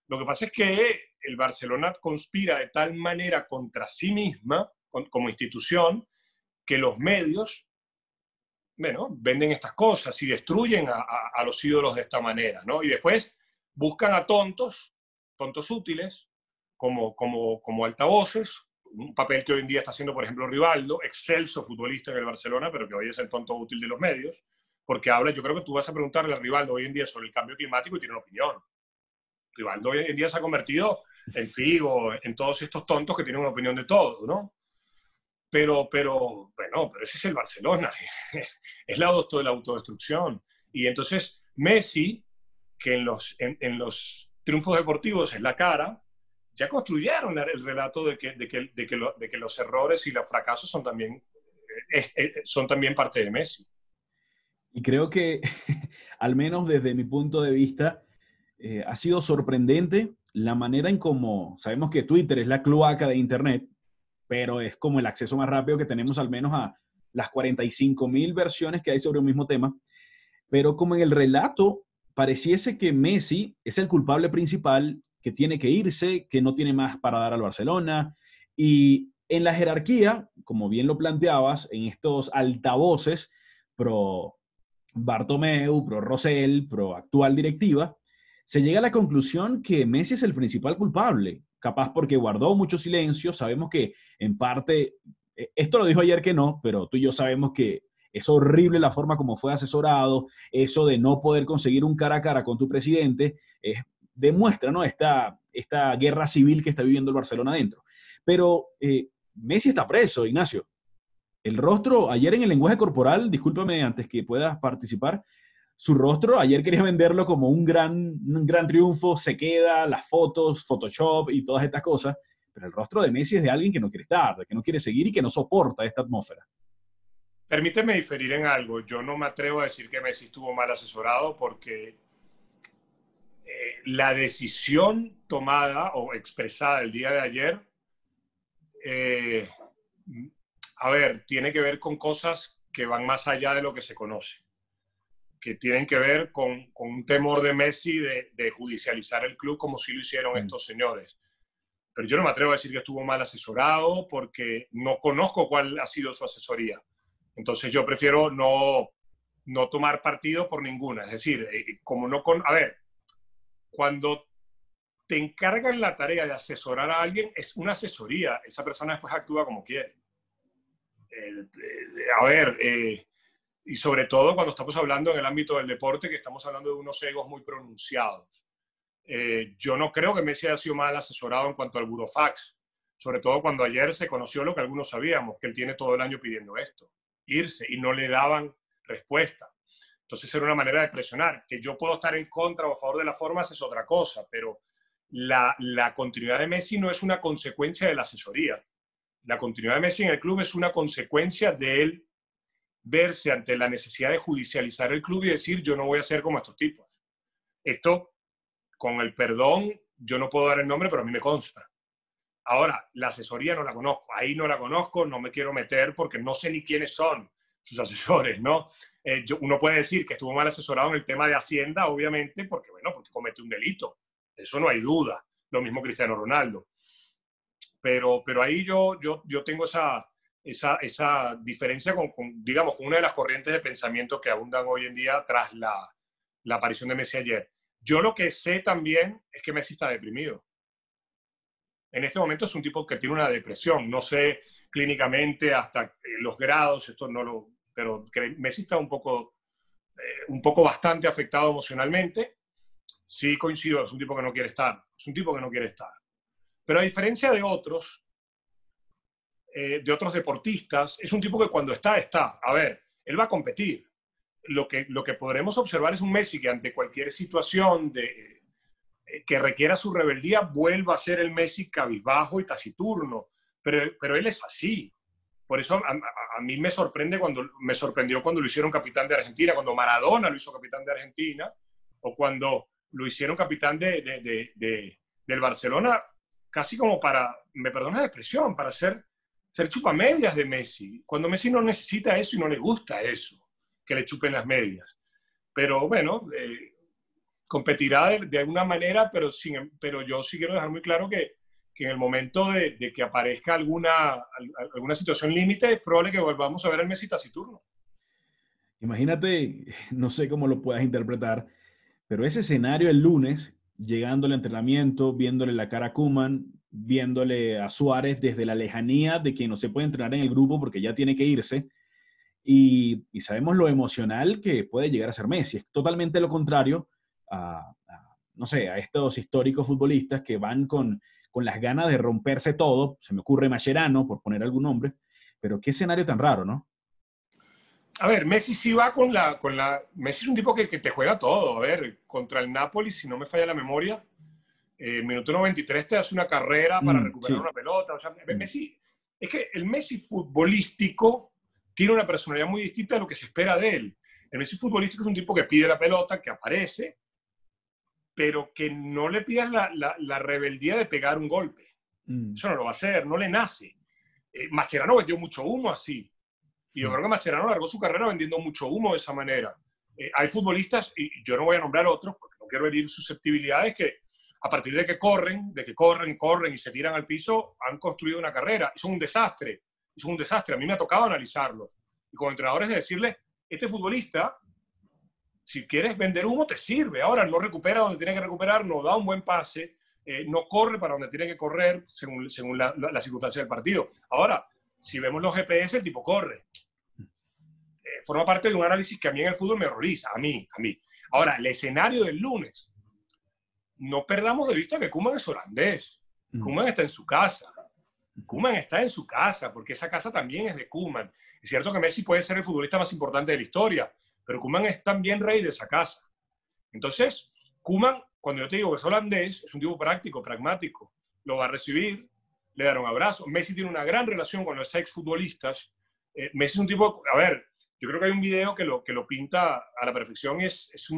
lo que pasa es que el Barcelona conspira de tal manera contra sí misma, como institución, que los medios, bueno, venden estas cosas y destruyen a los ídolos de esta manera, ¿no? Y después buscan a tontos útiles, como altavoces, un papel que hoy en día está haciendo, por ejemplo, Rivaldo, excelso futbolista en el Barcelona, pero que hoy es el tonto útil de los medios, porque habla, yo creo que tú vas a preguntarle a Rivaldo hoy en día sobre el cambio climático y tiene una opinión. Rivaldo hoy en día se ha convertido en Figo, en todos estos tontos que tienen una opinión de todo, ¿no? Pero ese es el Barcelona, es la autodestrucción. Y entonces Messi, que en los triunfos deportivos es la cara, ya construyeron el relato de que los errores y los fracasos son también parte de Messi. Y creo que, al menos desde mi punto de vista, ha sido sorprendente la manera en cómo, sabemos que Twitter es la cloaca de Internet, pero es como el acceso más rápido que tenemos al menos a las 45.000 versiones que hay sobre un mismo tema, pero como en el relato pareciese que Messi es el culpable principal, que tiene que irse, que no tiene más para dar al Barcelona, y en la jerarquía, como bien lo planteabas, en estos altavoces pro Bartomeu, pro Rosell, pro actual directiva, se llega a la conclusión que Messi es el principal culpable, capaz porque guardó mucho silencio. Sabemos que en parte, esto lo dijo ayer que no, pero tú y yo sabemos que es horrible la forma como fue asesorado, eso de no poder conseguir un cara a cara con tu presidente, demuestra, ¿no?, esta guerra civil que está viviendo el Barcelona adentro. Pero Messi está preso, Ignacio. El rostro, ayer en el lenguaje corporal, discúlpame antes que puedas participar, su rostro, ayer quería venderlo como un gran triunfo, se queda, las fotos, Photoshop y todas estas cosas, pero el rostro de Messi es de alguien que no quiere estar, de que no quiere seguir y que no soporta esta atmósfera. Permíteme diferir en algo. Yo no me atrevo a decir que Messi estuvo mal asesorado porque la decisión tomada o expresada el día de ayer, eh, a ver, tiene que ver con cosas que van más allá de lo que se conoce, que tienen que ver con un temor de Messi de judicializar el club como si lo hicieron estos señores. Pero yo no me atrevo a decir que estuvo mal asesorado porque no conozco cuál ha sido su asesoría. Entonces yo prefiero no tomar partido por ninguna. Es decir, como no con... A ver, cuando te encargan la tarea de asesorar a alguien, es una asesoría. Esa persona después actúa como quiere. A ver, y sobre todo cuando estamos hablando en el ámbito del deporte, que estamos hablando de unos egos muy pronunciados. Yo no creo que Messi haya sido mal asesorado en cuanto al burofax, sobre todo cuando ayer se conoció lo que algunos sabíamos, que él tiene todo el año pidiendo esto, irse, y no le daban respuesta. Entonces era una manera de presionar. Que yo puedo estar en contra o a favor de las formas es otra cosa, pero la continuidad de Messi no es una consecuencia de la asesoría. La continuidad de Messi en el club es una consecuencia de él verse ante la necesidad de judicializar el club y decir, yo no voy a ser como estos tipos. Esto, con el perdón, yo no puedo dar el nombre, pero a mí me consta. Ahora, la asesoría no la conozco, ahí no la conozco, no me quiero meter porque no sé ni quiénes son sus asesores, ¿no? Uno puede decir que estuvo mal asesorado en el tema de Hacienda, obviamente, porque, bueno, porque comete un delito, eso no hay duda, lo mismo Cristiano Ronaldo. Pero ahí yo tengo esa diferencia digamos, con una de las corrientes de pensamiento que abundan hoy en día tras la aparición de Messi ayer. Yo lo que sé también es que Messi está deprimido. En este momento es un tipo que tiene una depresión. No sé clínicamente hasta los grados, esto no lo... Pero Messi está un poco bastante afectado emocionalmente. Sí coincido, es un tipo que no quiere estar. Es un tipo que no quiere estar. Pero a diferencia de otros deportistas, es un tipo que cuando está, está. A ver, él va a competir. Lo que podremos observar es un Messi que ante cualquier situación que requiera su rebeldía vuelva a ser el Messi cabizbajo y taciturno. Pero él es así. Por eso a mí me sorprendió cuando lo hicieron capitán de Argentina, cuando Maradona lo hizo capitán de Argentina, o cuando lo hicieron capitán del Barcelona, casi como para, me perdona la expresión, para ser chupamedias de Messi. Cuando Messi no necesita eso y no le gusta eso, que le chupen las medias. Pero bueno, competirá de alguna manera, pero yo sí quiero dejar muy claro que en el momento de que aparezca alguna situación límite, es probable que volvamos a ver al Messi taciturno. Imagínate, no sé cómo lo puedas interpretar, pero ese escenario el lunes, llegando al entrenamiento, viéndole la cara a Koeman, viéndole a Suárez desde la lejanía de que no se puede entrenar en el grupo porque ya tiene que irse, y sabemos lo emocional que puede llegar a ser Messi. Es totalmente lo contrario no sé, a estos históricos futbolistas que van con las ganas de romperse todo. Se me ocurre Mascherano, por poner algún nombre, pero qué escenario tan raro, ¿no? A ver, Messi sí va Messi es un tipo que te juega todo. A ver, contra el Napoli, si no me falla la memoria, minuto 93 te hace una carrera para recuperar Sí. una pelota. O sea, Messi, es que el Messi futbolístico tiene una personalidad muy distinta a lo que se espera de él. El Messi futbolístico es un tipo que pide la pelota, que aparece, pero que no le pidas la rebeldía de pegar un golpe. Eso no lo va a hacer, no le nace. Mascherano vendió mucho humo así. Y yo creo que Mascherano largó su carrera vendiendo mucho humo de esa manera. Hay futbolistas, y yo no voy a nombrar otros, porque no quiero herir susceptibilidades, que a partir de que corren y se tiran al piso, han construido una carrera. Y son un desastre. A mí me ha tocado analizarlos. Y como entrenadores de decirle, este futbolista, si quieres vender humo, te sirve. Ahora no recupera donde tiene que recuperar, no da un buen pase, no corre para donde tiene que correr según la circunstancia del partido. Ahora, si vemos los GPS, el tipo corre. Forma parte de un análisis que a mí en el fútbol me horroriza, a mí. Ahora, el escenario del lunes, no perdamos de vista que Koeman es holandés. Koeman está en su casa. Porque esa casa también es de Koeman. Es cierto que Messi puede ser el futbolista más importante de la historia, pero Koeman es también rey de esa casa. Entonces, Koeman, cuando yo te digo que es holandés, es un tipo práctico, pragmático, lo va a recibir, le dará un abrazo. Messi tiene una gran relación con los exfutbolistas. Messi es un tipo, a ver, yo creo que hay un video que lo pinta a la perfección, es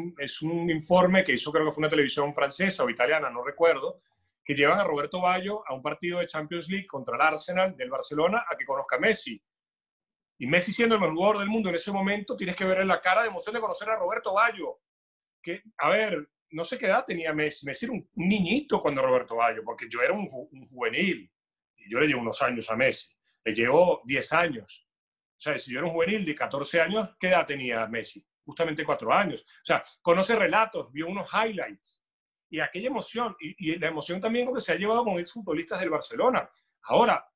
un informe que hizo, creo que fue una televisión francesa o italiana, no recuerdo, que llevan a Roberto Baggio a un partido de Champions League contra el Arsenal del Barcelona a que conozca a Messi. Y Messi siendo el mejor jugador del mundo en ese momento, tienes que ver en la cara de emoción de conocer a Roberto Baggio. Que, a ver, no sé qué edad tenía Messi. Messi era un niñito cuando Roberto Baggio, porque yo era un juvenil. Y yo le llevo unos años a Messi. Le llevo 10 años. O sea, si yo era un juvenil de 14 años, ¿qué edad tenía Messi? Justamente 4 años. O sea, conoce relatos, vio unos highlights. Y aquella emoción, y la emoción también que se ha llevado con exfutbolistas del Barcelona. Ahora,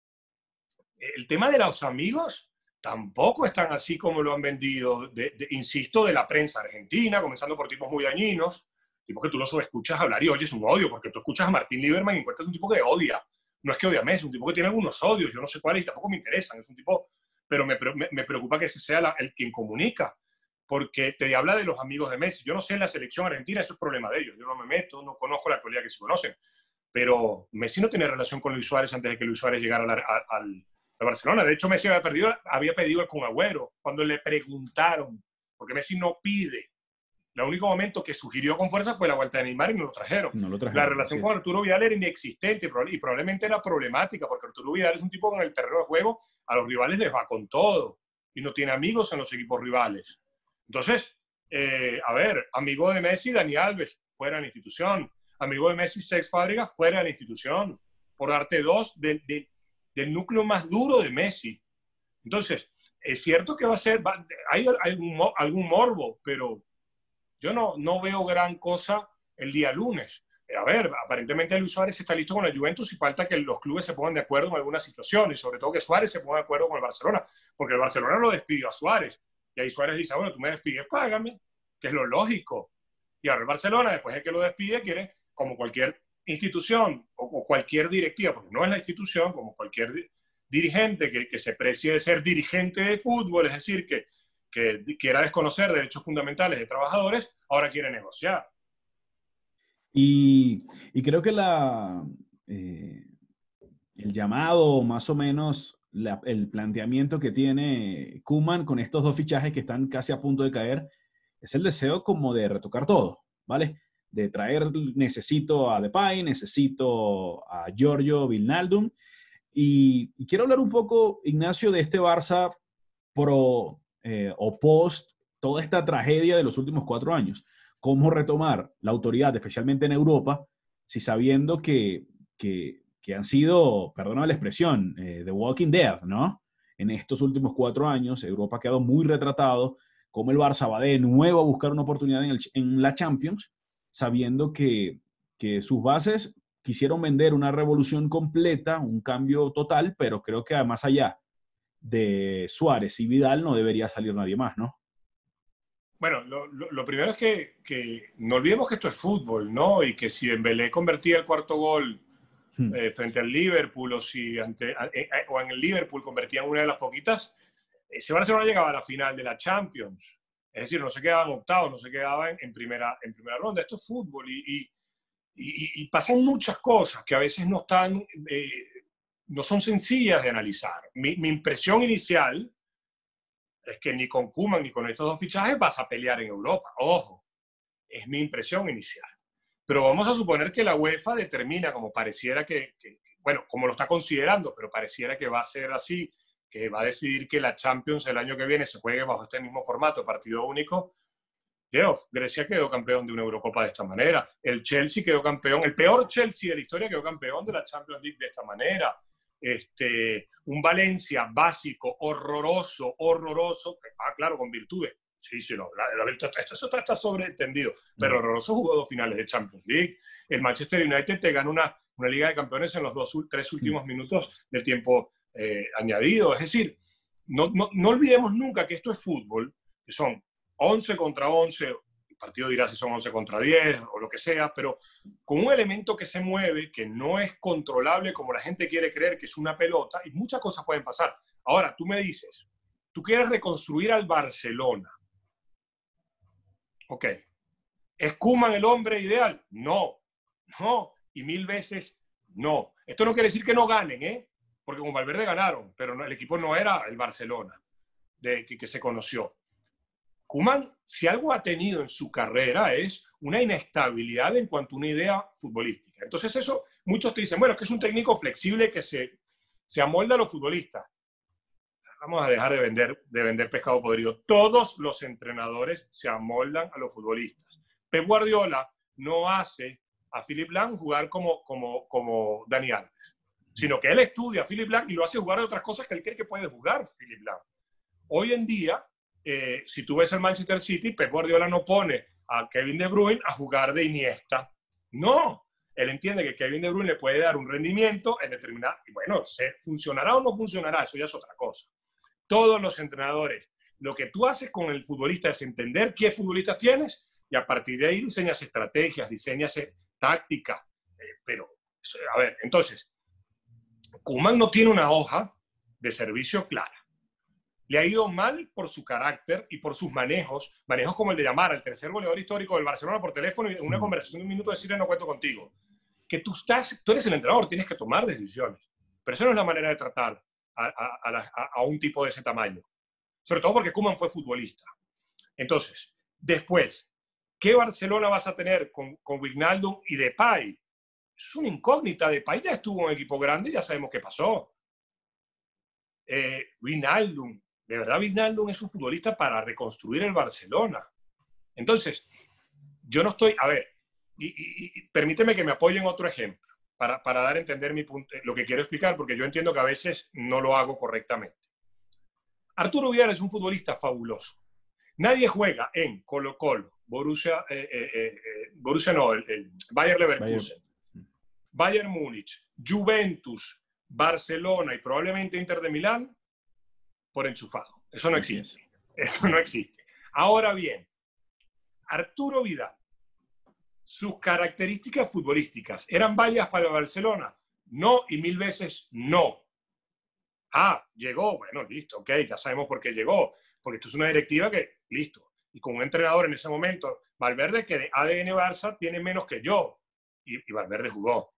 el tema de los amigos tampoco es tan así como lo han vendido, insisto, de la prensa argentina, comenzando por tipos muy dañinos, tipos que tú los escuchas hablar y oyes un odio, porque tú escuchas a Martín Lieberman y encuentras un tipo que odia. No es que odia a Messi, es un tipo que tiene algunos odios, yo no sé cuáles y tampoco me interesan, es un tipo, pero me preocupa que ese sea el quien comunica, porque te habla de los amigos de Messi. Yo no sé en la selección argentina, eso es problema de ellos, yo no me meto, no conozco la actualidad que se conocen, pero Messi no tiene relación con Luis Suárez antes de que Luis Suárez llegara al Barcelona. De hecho, Messi había pedido el Kun Agüero cuando le preguntaron, porque Messi no pide. El único momento que sugirió con fuerza fue la vuelta de Neymar y no lo trajeron. No lo trajeron, La relación con Arturo Vidal era inexistente y probablemente era problemática, porque Arturo Vidal es un tipo que en el terreno de juego a los rivales les va con todo y no tiene amigos en los equipos rivales. Entonces, a ver, amigo de Messi, Dani Alves, fuera de la institución. Amigo de Messi, Cesc Fábregas, fuera de la institución. Por darte dos del núcleo más duro de Messi. Entonces, es cierto que hay algún morbo, pero yo no veo gran cosa el día lunes. A ver, aparentemente Luis Suárez está listo con la Juventus y falta que los clubes se pongan de acuerdo en algunas situaciones, sobre todo que Suárez se ponga de acuerdo con el Barcelona, porque el Barcelona lo despidió a Suárez. Y ahí Suárez dice, bueno, tú me despides, págame, que es lo lógico. Y ahora el Barcelona, después de que lo despide, quiere, como cualquier institución o cualquier directiva, porque no es la institución, como cualquier dirigente que se precie de ser dirigente de fútbol, es decir, que quiera desconocer derechos fundamentales de trabajadores, ahora quiere negociar. Y creo que el llamado, más o menos, el planteamiento que tiene Koeman con estos dos fichajes que están casi a punto de caer, es el deseo como de retocar todo, ¿vale? De traer, necesito a Depay, necesito a Giorgio Wijnaldum, y quiero hablar un poco, Ignacio, de este Barça pro o post toda esta tragedia de los últimos 4 años. ¿Cómo retomar la autoridad, especialmente en Europa, si sabiendo que han sido, perdóname la expresión, The Walking Dead, ¿no? En estos últimos 4 años, Europa ha quedado muy retratado, como el Barça va de nuevo a buscar una oportunidad en la Champions, sabiendo que sus bases quisieron vender una revolución completa, un cambio total, pero creo que más allá de Suárez y Vidal no debería salir nadie más, ¿no? Bueno, lo primero es que no olvidemos que esto es fútbol, ¿no? Y que si Dembélé convertía el cuarto gol frente al Liverpool o en el Liverpool convertían una de las poquitas, ese Barcelona llegaba a la final de la Champions. Es decir, no se quedaba en octavos, no se quedaba en primera ronda. Esto es fútbol y pasan muchas cosas que a veces no son sencillas de analizar. Mi impresión inicial es que ni con Koeman ni con estos dos fichajes vas a pelear en Europa. Ojo, es mi impresión inicial. Pero vamos a suponer que la UEFA determina, como pareciera bueno, como lo está considerando, pero pareciera que va a ser así, que va a decidir que la Champions el año que viene se juegue bajo este mismo formato, partido único. Grecia quedó campeón de una Eurocopa de esta manera. El Chelsea quedó campeón, el peor Chelsea de la historia quedó campeón de la Champions League de esta manera. Un Valencia básico, horroroso, claro, con virtudes. Sí, no, esto está sobreentendido, pero horroroso jugó 2 finales de Champions League. El Manchester United te gana una Liga de Campeones en los 3 últimos minutos del tiempo añadido. Es decir, no olvidemos nunca que esto es fútbol, que son 11 contra 11, el partido dirá si son 11 contra 10 o lo que sea, pero con un elemento que se mueve, que no es controlable como la gente quiere creer que es una pelota, y muchas cosas pueden pasar. Ahora, tú me dices, tú quieres reconstruir al Barcelona, Ok. ¿Es Koeman el hombre ideal? No, no, y 1000 veces no. Esto no quiere decir que no ganen, ¿eh? Porque con Valverde ganaron, pero no, el equipo no era el Barcelona que se conoció. Koeman, si algo ha tenido en su carrera, es una inestabilidad en cuanto a una idea futbolística. Entonces eso, muchos te dicen, bueno, que es un técnico flexible que se amolda a los futbolistas. Vamos a dejar de vender pescado podrido. Todos los entrenadores se amoldan a los futbolistas. Pep Guardiola no hace a Philipp Lahm jugar como Dani Alves, sino que él estudia a Philipp Lahm y lo hace jugar de otras cosas que él cree que puede jugar Philipp Lahm. Hoy en día, si tú ves el Manchester City, Pep Guardiola no pone a Kevin De Bruyne a jugar de Iniesta. No, él entiende que Kevin De Bruyne le puede dar un rendimiento en determinado... Y bueno, ¿funcionará o no funcionará? Eso ya es otra cosa. Todos los entrenadores, lo que tú haces con el futbolista es entender qué futbolistas tienes y a partir de ahí diseñas estrategias, diseñas tácticas. Pero, a ver, entonces, Koeman no tiene una hoja de servicio clara. Le ha ido mal por su carácter y por sus manejos como el de llamar al tercer goleador histórico del Barcelona por teléfono y en una conversación de un minuto decirle no cuento contigo. Que tú eres el entrenador, tienes que tomar decisiones. Pero esa no es la manera de tratar a un tipo de ese tamaño. Sobre todo porque Koeman fue futbolista. Entonces, después, ¿qué Barcelona vas a tener con Wijnaldum y Depay? Es una incógnita. Depay ya estuvo en un equipo grande y ya sabemos qué pasó. Wijnaldum, de verdad Wijnaldum es un futbolista para reconstruir el Barcelona. Entonces, yo no estoy... A ver, y permíteme que me apoye en otro ejemplo para dar a entender mi punto, lo que quiero explicar, porque yo entiendo que a veces no lo hago correctamente. Arturo Vidal es un futbolista fabuloso. Nadie juega en Colo-Colo, Borussia no, el Bayer Leverkusen, Bayern Múnich, Juventus, Barcelona y probablemente Inter de Milán por enchufado. Eso no existe. Eso no existe. Ahora bien, Arturo Vidal, sus características futbolísticas, ¿eran válidas para Barcelona? No, y 1000 veces no. Ah, llegó, bueno, listo, ok, ya sabemos por qué llegó, porque esto es una directiva que, listo, y con un entrenador en ese momento, Valverde, que de ADN Barça tiene menos que yo, y Valverde jugó,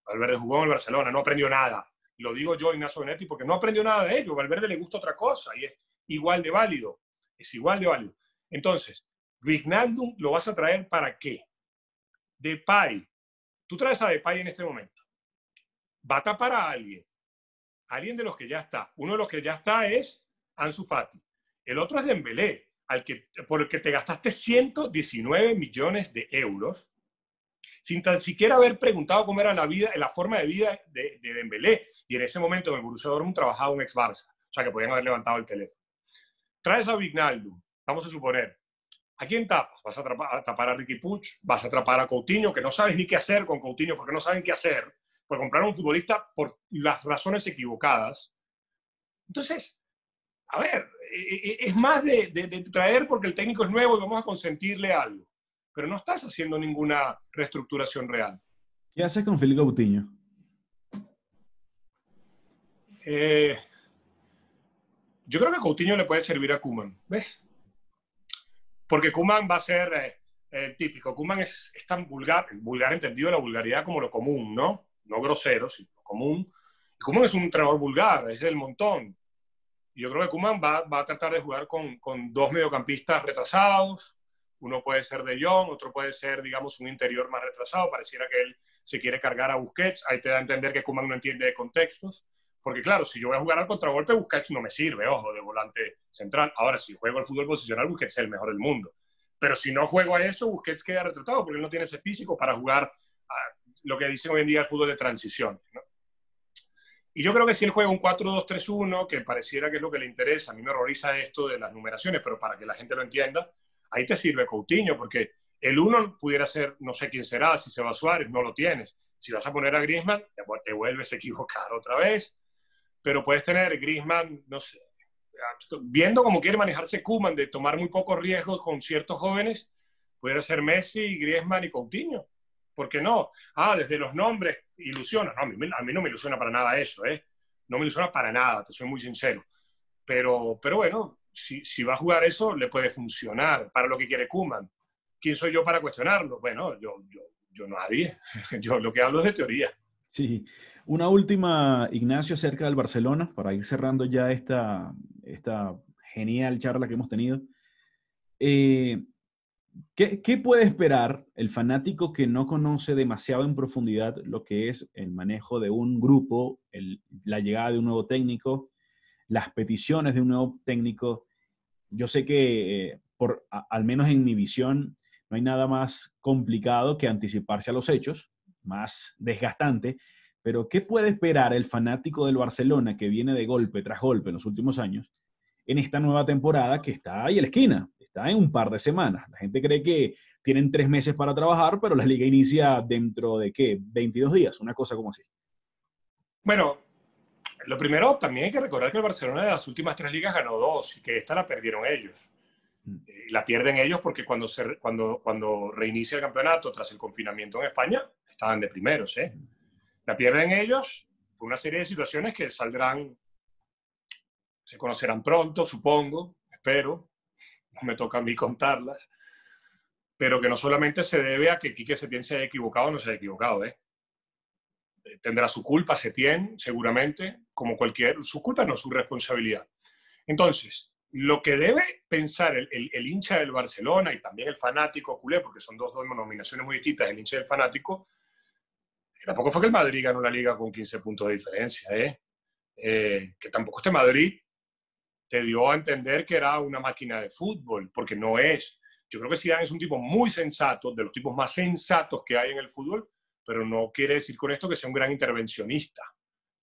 Valverde jugó en el Barcelona, no aprendió nada. Lo digo yo, Ignacio Benetti, porque no aprendió nada de ello. Valverde le gusta otra cosa y es igual de válido. Es igual de válido. Entonces, Wijnaldum lo vas a traer ¿para qué? Depay. Tú traes a Depay en este momento. Va a tapar a alguien. Alguien de los que ya está. Uno de los que ya está es Ansu Fati. El otro es Dembélé, por el que te gastaste 119 millones de euros sin tan siquiera haber preguntado cómo era la forma de vida de Dembélé. Y en ese momento en el Borussia Dortmund trabajaba un ex Barça, o sea que podían haber levantado el teléfono. Traes a Wijnaldum, vamos a suponer. ¿A quién tapas? ¿Vas a tapar a Riqui Puig? ¿Vas a atrapar a Coutinho? Que no sabes ni qué hacer con Coutinho porque no saben qué hacer. Por comprar a un futbolista por las razones equivocadas. Entonces, a ver, es más de traer porque el técnico es nuevo y vamos a consentirle algo. Pero no estás haciendo ninguna reestructuración real. ¿Qué haces con Filipe Coutinho? Yo creo que Coutinho le puede servir a Koeman, ¿ves? Porque Koeman va a ser el típico. Koeman es tan vulgar entendido la vulgaridad como lo común, ¿no? No grosero, sino lo común. Y Koeman es un entrenador vulgar, es el montón. Y yo creo que Koeman va a tratar de jugar con dos mediocampistas retrasados. Uno puede ser De Jong, otro puede ser, digamos, un interior más retrasado. Pareciera que él se quiere cargar a Busquets. Ahí te da a entender que Koeman no entiende de contextos. Porque claro, si yo voy a jugar al contragolpe, Busquets no me sirve, ojo, de volante central. Ahora, si juego al fútbol posicional, Busquets es el mejor del mundo. Pero si no juego a eso, Busquets queda retratado porque él no tiene ese físico para jugar a lo que dicen hoy en día el fútbol de transición, ¿no? Y yo creo que si él juega un 4-2-3-1, que pareciera que es lo que le interesa, a mí me horroriza esto de las numeraciones, pero para que la gente lo entienda, ahí te sirve Coutinho, porque el 1 pudiera ser, no sé quién será, si se va Suárez, no lo tienes. Si vas a poner a Griezmann, te vuelves a equivocar otra vez. Pero puedes tener Griezmann, no sé, viendo cómo quiere manejarse Koeman, de tomar muy pocos riesgos con ciertos jóvenes, pudiera ser Messi, Griezmann y Coutinho. ¿Por qué no? Desde los nombres ilusiona. No, a mí no me ilusiona para nada eso, ¿eh? No me ilusiona para nada, te soy muy sincero. Pero bueno, si va a jugar eso, le puede funcionar para lo que quiere Koeman. ¿Quién soy yo para cuestionarlo? Bueno, yo nadie. Yo lo que hablo es de teoría. Sí. Una última, Ignacio, acerca del Barcelona, para ir cerrando ya esta genial charla que hemos tenido. Eh, ¿qué puede esperar el fanático que no conoce demasiado en profundidad lo que es el manejo de un grupo, la llegada de un nuevo técnico, las peticiones de un nuevo técnico? Yo sé que, al menos en mi visión, no hay nada más complicado que anticiparse a los hechos, más desgastante, pero ¿qué puede esperar el fanático del Barcelona que viene de golpe tras golpe en los últimos años en esta nueva temporada que está ahí a la esquina? Está en un par de semanas. La gente cree que tienen 3 meses para trabajar, pero la liga inicia dentro de, ¿qué? 22 días, una cosa como así. Bueno, lo primero, también hay que recordar que el Barcelona de las últimas 3 ligas ganó 2 y que esta la perdieron ellos. Y la pierden ellos porque cuando reinicia el campeonato tras el confinamiento en España, estaban de primeros. La pierden ellos por una serie de situaciones que saldrán, se conocerán pronto, supongo, espero, no me toca a mí contarlas, pero que no solamente se debe a que Quique Setién se haya equivocado o no se haya equivocado. Tendrá su culpa Setién, seguramente, como cualquier, su culpa no, su responsabilidad. Entonces, lo que debe pensar el hincha del Barcelona y también el fanático culé, porque son dos denominaciones muy distintas, el hincha y el fanático, que tampoco fue que el Madrid ganó la liga con 15 puntos de diferencia, que tampoco este Madrid te dio a entender que era una máquina de fútbol, porque no es. Yo creo que Zidane es un tipo muy sensato, de los tipos más sensatos que hay en el fútbol, pero no quiere decir con esto que sea un gran intervencionista.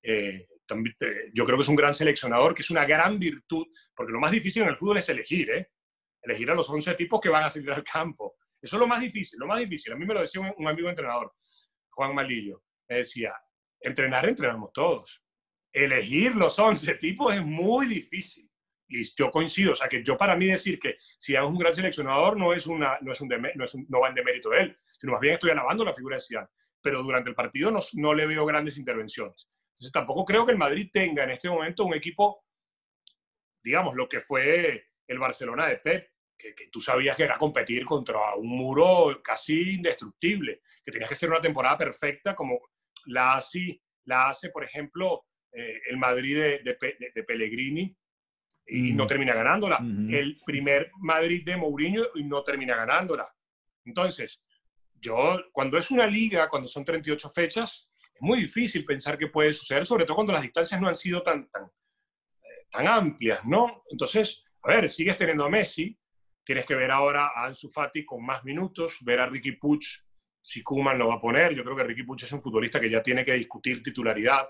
Yo creo que es un gran seleccionador, que es una gran virtud, porque lo más difícil en el fútbol es elegir, elegir a los 11 tipos que van a salir al campo. Eso es lo más difícil, lo más difícil. A mí me lo decía un amigo entrenador, Juan Malillo, me decía, entrenamos todos. Elegir los 11 tipos es muy difícil. Y yo coincido, o sea, que yo para mí decir que si es un gran seleccionador no va en demérito de él, sino más bien estoy alabando la figura de Zidane. Pero durante el partido no le veo grandes intervenciones. Entonces tampoco creo que el Madrid tenga en este momento un equipo, digamos, lo que fue el Barcelona de Pep, que tú sabías que era competir contra un muro casi indestructible, que tenías que ser una temporada perfecta como la hace por ejemplo, el Madrid de Pellegrini, y no termina ganándola. El primer Madrid de Mourinho y no termina ganándola. Entonces, cuando es una liga, cuando son 38 fechas, es muy difícil pensar que puede suceder, sobre todo cuando las distancias no han sido tan amplias, ¿no? Entonces, a ver, sigues teniendo a Messi, tienes que ver ahora a Ansu Fati con más minutos, ver a Riqui Puig si Koeman lo va a poner. Yo creo que Riqui Puig es un futbolista que ya tiene que discutir titularidad.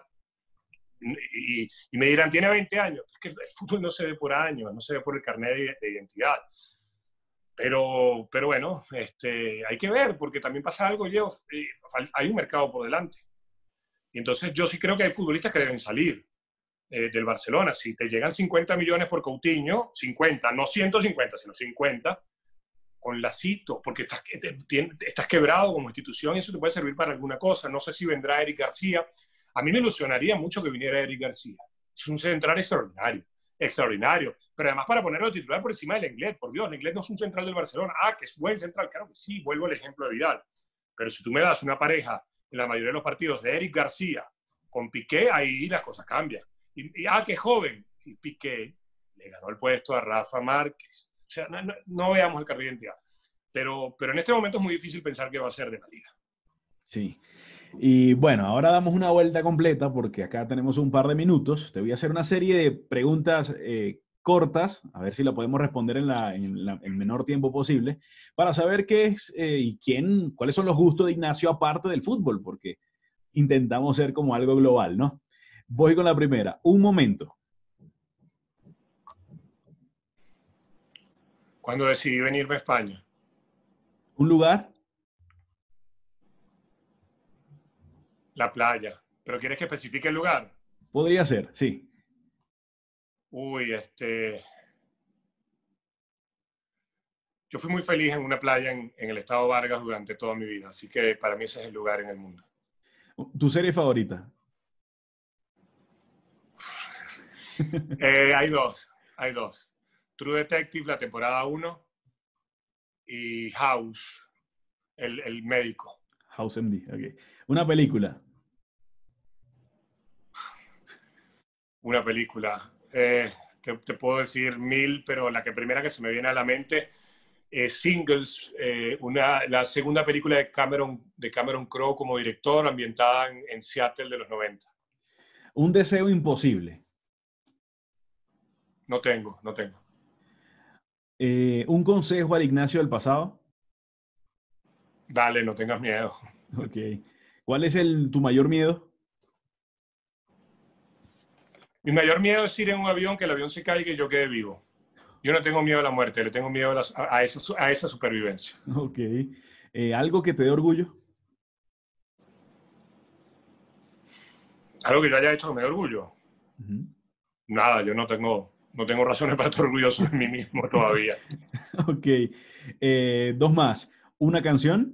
Y me dirán, tiene 20 años. Es que el fútbol no se ve por años, no se ve por el carnet de identidad. Pero bueno, hay que ver, porque también pasa algo, Leo, hay un mercado por delante. Y entonces yo sí creo que hay futbolistas que deben salir del Barcelona. Si te llegan 50 millones por Coutinho, 50, no 150, sino 50, con Lacito, porque estás quebrado como institución y eso te puede servir para alguna cosa. No sé si vendrá Eric García. A mí me ilusionaría mucho que viniera Eric García. Es un central extraordinario, extraordinario. Pero además para ponerlo titular por encima del Lenglet. Por Dios, Lenglet no es un central del Barcelona. Que es buen central. Claro que sí, vuelvo al ejemplo de Vidal. Pero si tú me das una pareja en la mayoría de los partidos de Eric García con Piqué, ahí las cosas cambian. Qué joven. Y Piqué le ganó el puesto a Rafa Márquez. O sea, no veamos el carril de identidad. Pero en este momento es muy difícil pensar qué va a ser de la liga. Sí. Y bueno, ahora damos una vuelta completa porque acá tenemos un par de minutos. Te voy a hacer una serie de preguntas cortas, a ver si la podemos responder en el menor tiempo posible, para saber qué es y cuáles son los gustos de Ignacio aparte del fútbol, porque intentamos ser como algo global, ¿no? Voy con la primera. Un momento. Cuando decidí venirme a España. Un lugar. La playa. ¿Pero quieres que especifique el lugar? Podría ser, sí. Uy, yo fui muy feliz en una playa en el estado Vargas durante toda mi vida, así que para mí ese es el lugar en el mundo. ¿Tu serie favorita? Hay dos. True Detective, la temporada 1, y House, el médico. House MD, ok. Una película. Una película. Te puedo decir 1000, pero la primera que se me viene a la mente es Singles, la segunda película de Cameron Crowe como director, ambientada en Seattle de los 90. Un deseo imposible. No tengo, no tengo. Un consejo al Ignacio del pasado. Dale, no tengas miedo. Ok. ¿Cuál es tu mayor miedo? Mi mayor miedo es ir en un avión, que el avión se caiga y yo quede vivo. Yo no tengo miedo a la muerte, le tengo miedo a esa supervivencia. Ok. ¿Algo que te dé orgullo? Algo que yo haya hecho que me dé orgullo. Ujú. Nada, yo no tengo razones para estar orgulloso de mí mismo todavía. Ok. Dos más. ¿Una canción?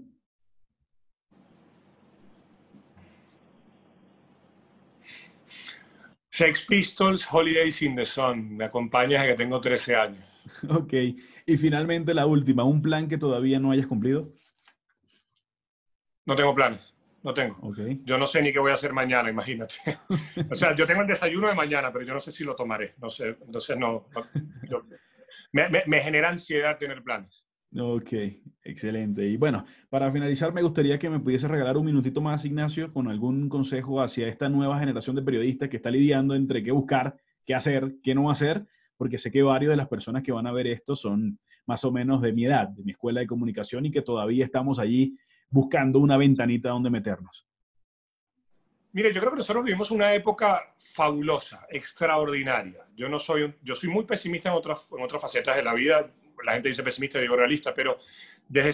Sex Pistols, Holidays in the Sun. Me acompañas desde que tengo 13 años. Ok. Y finalmente la última. ¿Un plan que todavía no hayas cumplido? No tengo planes, no tengo. Ok. Yo no sé ni qué voy a hacer mañana, imagínate. O sea, yo tengo el desayuno de mañana, pero yo no sé si lo tomaré. No sé, entonces me genera ansiedad tener planes. Ok, excelente. Y bueno, para finalizar, me gustaría que me pudiese regalar un minutito más, Ignacio, con algún consejo hacia esta nueva generación de periodistas que está lidiando entre qué buscar, qué hacer, qué no hacer, porque sé que varios de las personas que van a ver esto son más o menos de mi edad, de mi escuela de comunicación y que todavía estamos allí buscando una ventanita donde meternos. Mire, yo creo que nosotros vivimos una época fabulosa, extraordinaria. Yo soy muy pesimista en otras facetas de la vida. La gente dice pesimista, yo digo realista, pero desde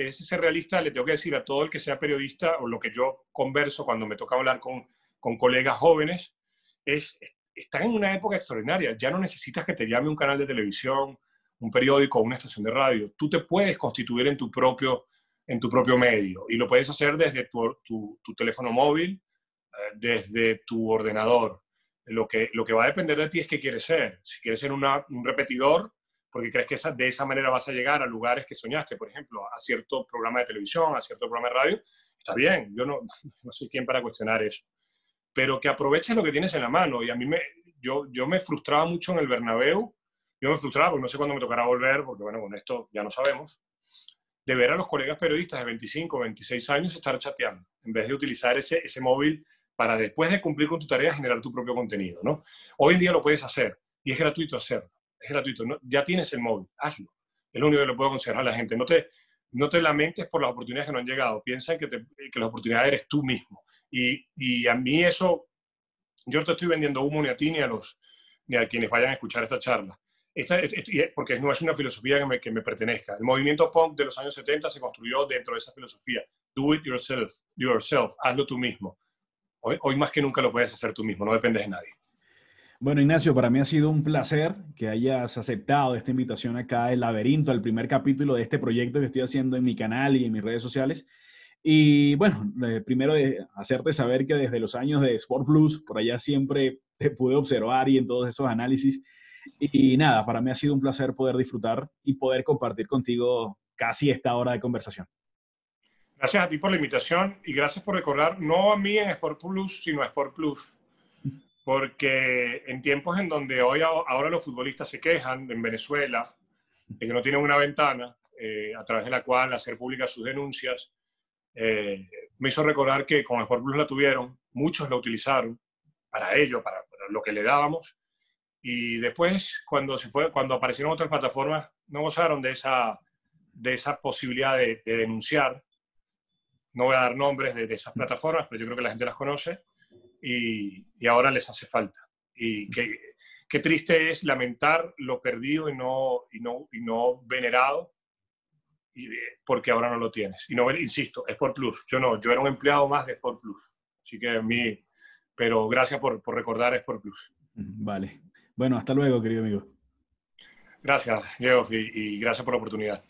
ese ser realista le tengo que decir a todo el que sea periodista, o lo que yo converso cuando me toca hablar con colegas jóvenes, están en una época extraordinaria. Ya no necesitas que te llame un canal de televisión, un periódico o una estación de radio. Tú te puedes constituir en tu propio medio, y lo puedes hacer desde tu teléfono móvil, desde tu ordenador. Lo que va a depender de ti es qué quieres ser. Si quieres ser un repetidor, porque crees que de esa manera vas a llegar a lugares que soñaste, por ejemplo, a cierto programa de televisión, a cierto programa de radio, está bien, yo no soy quien para cuestionar eso. Pero que aproveches lo que tienes en la mano. Y a mí yo me frustraba mucho en el Bernabéu. Yo me frustraba porque no sé cuándo me tocará volver, porque bueno, con esto ya no sabemos, de ver a los colegas periodistas de 25 o 26 años estar chateando, en vez de utilizar ese móvil para, después de cumplir con tu tarea, generar tu propio contenido, ¿no? Hoy en día lo puedes hacer y es gratuito hacerlo. Es gratuito, ¿no? Ya tienes el móvil, hazlo. Es lo único que le puedo aconsejar a la gente. No te lamentes por las oportunidades que no han llegado. Piensa que las oportunidades eres tú mismo. Y a mí eso, yo no te estoy vendiendo humo ni a ti ni a quienes vayan a escuchar esta charla. Porque no es una filosofía que me pertenezca. El movimiento punk de los años 70 se construyó dentro de esa filosofía. Do it yourself, hazlo tú mismo. Hoy más que nunca lo puedes hacer tú mismo, no dependes de nadie. Bueno, Ignacio, para mí ha sido un placer que hayas aceptado esta invitación acá, El Laberinto, al primer capítulo de este proyecto que estoy haciendo en mi canal y en mis redes sociales. Y bueno, primero de hacerte saber que desde los años de Sport Plus, por allá siempre te pude observar y en todos esos análisis. Y nada, para mí ha sido un placer poder disfrutar y poder compartir contigo casi esta hora de conversación. Gracias a ti por la invitación y gracias por recordar, no a mí en Sport Plus, sino a Sport Plus. Porque en tiempos en donde ahora los futbolistas se quejan en Venezuela de que no tienen una ventana a través de la cual hacer públicas sus denuncias, me hizo recordar que con Sport Plus la tuvieron, muchos la utilizaron para ello, para lo que le dábamos, y después cuando aparecieron otras plataformas no gozaron de esa posibilidad de denunciar. No voy a dar nombres de esas plataformas, pero yo creo que la gente las conoce, y ahora les hace falta. Y qué triste es lamentar lo perdido y no venerado, porque ahora no lo tienes. Y no, insisto, Sport Plus. Yo era un empleado más de Sport Plus. Así que pero gracias por recordar Sport Plus. Vale. Bueno, hasta luego, querido amigo. Gracias, Geoff, y gracias por la oportunidad.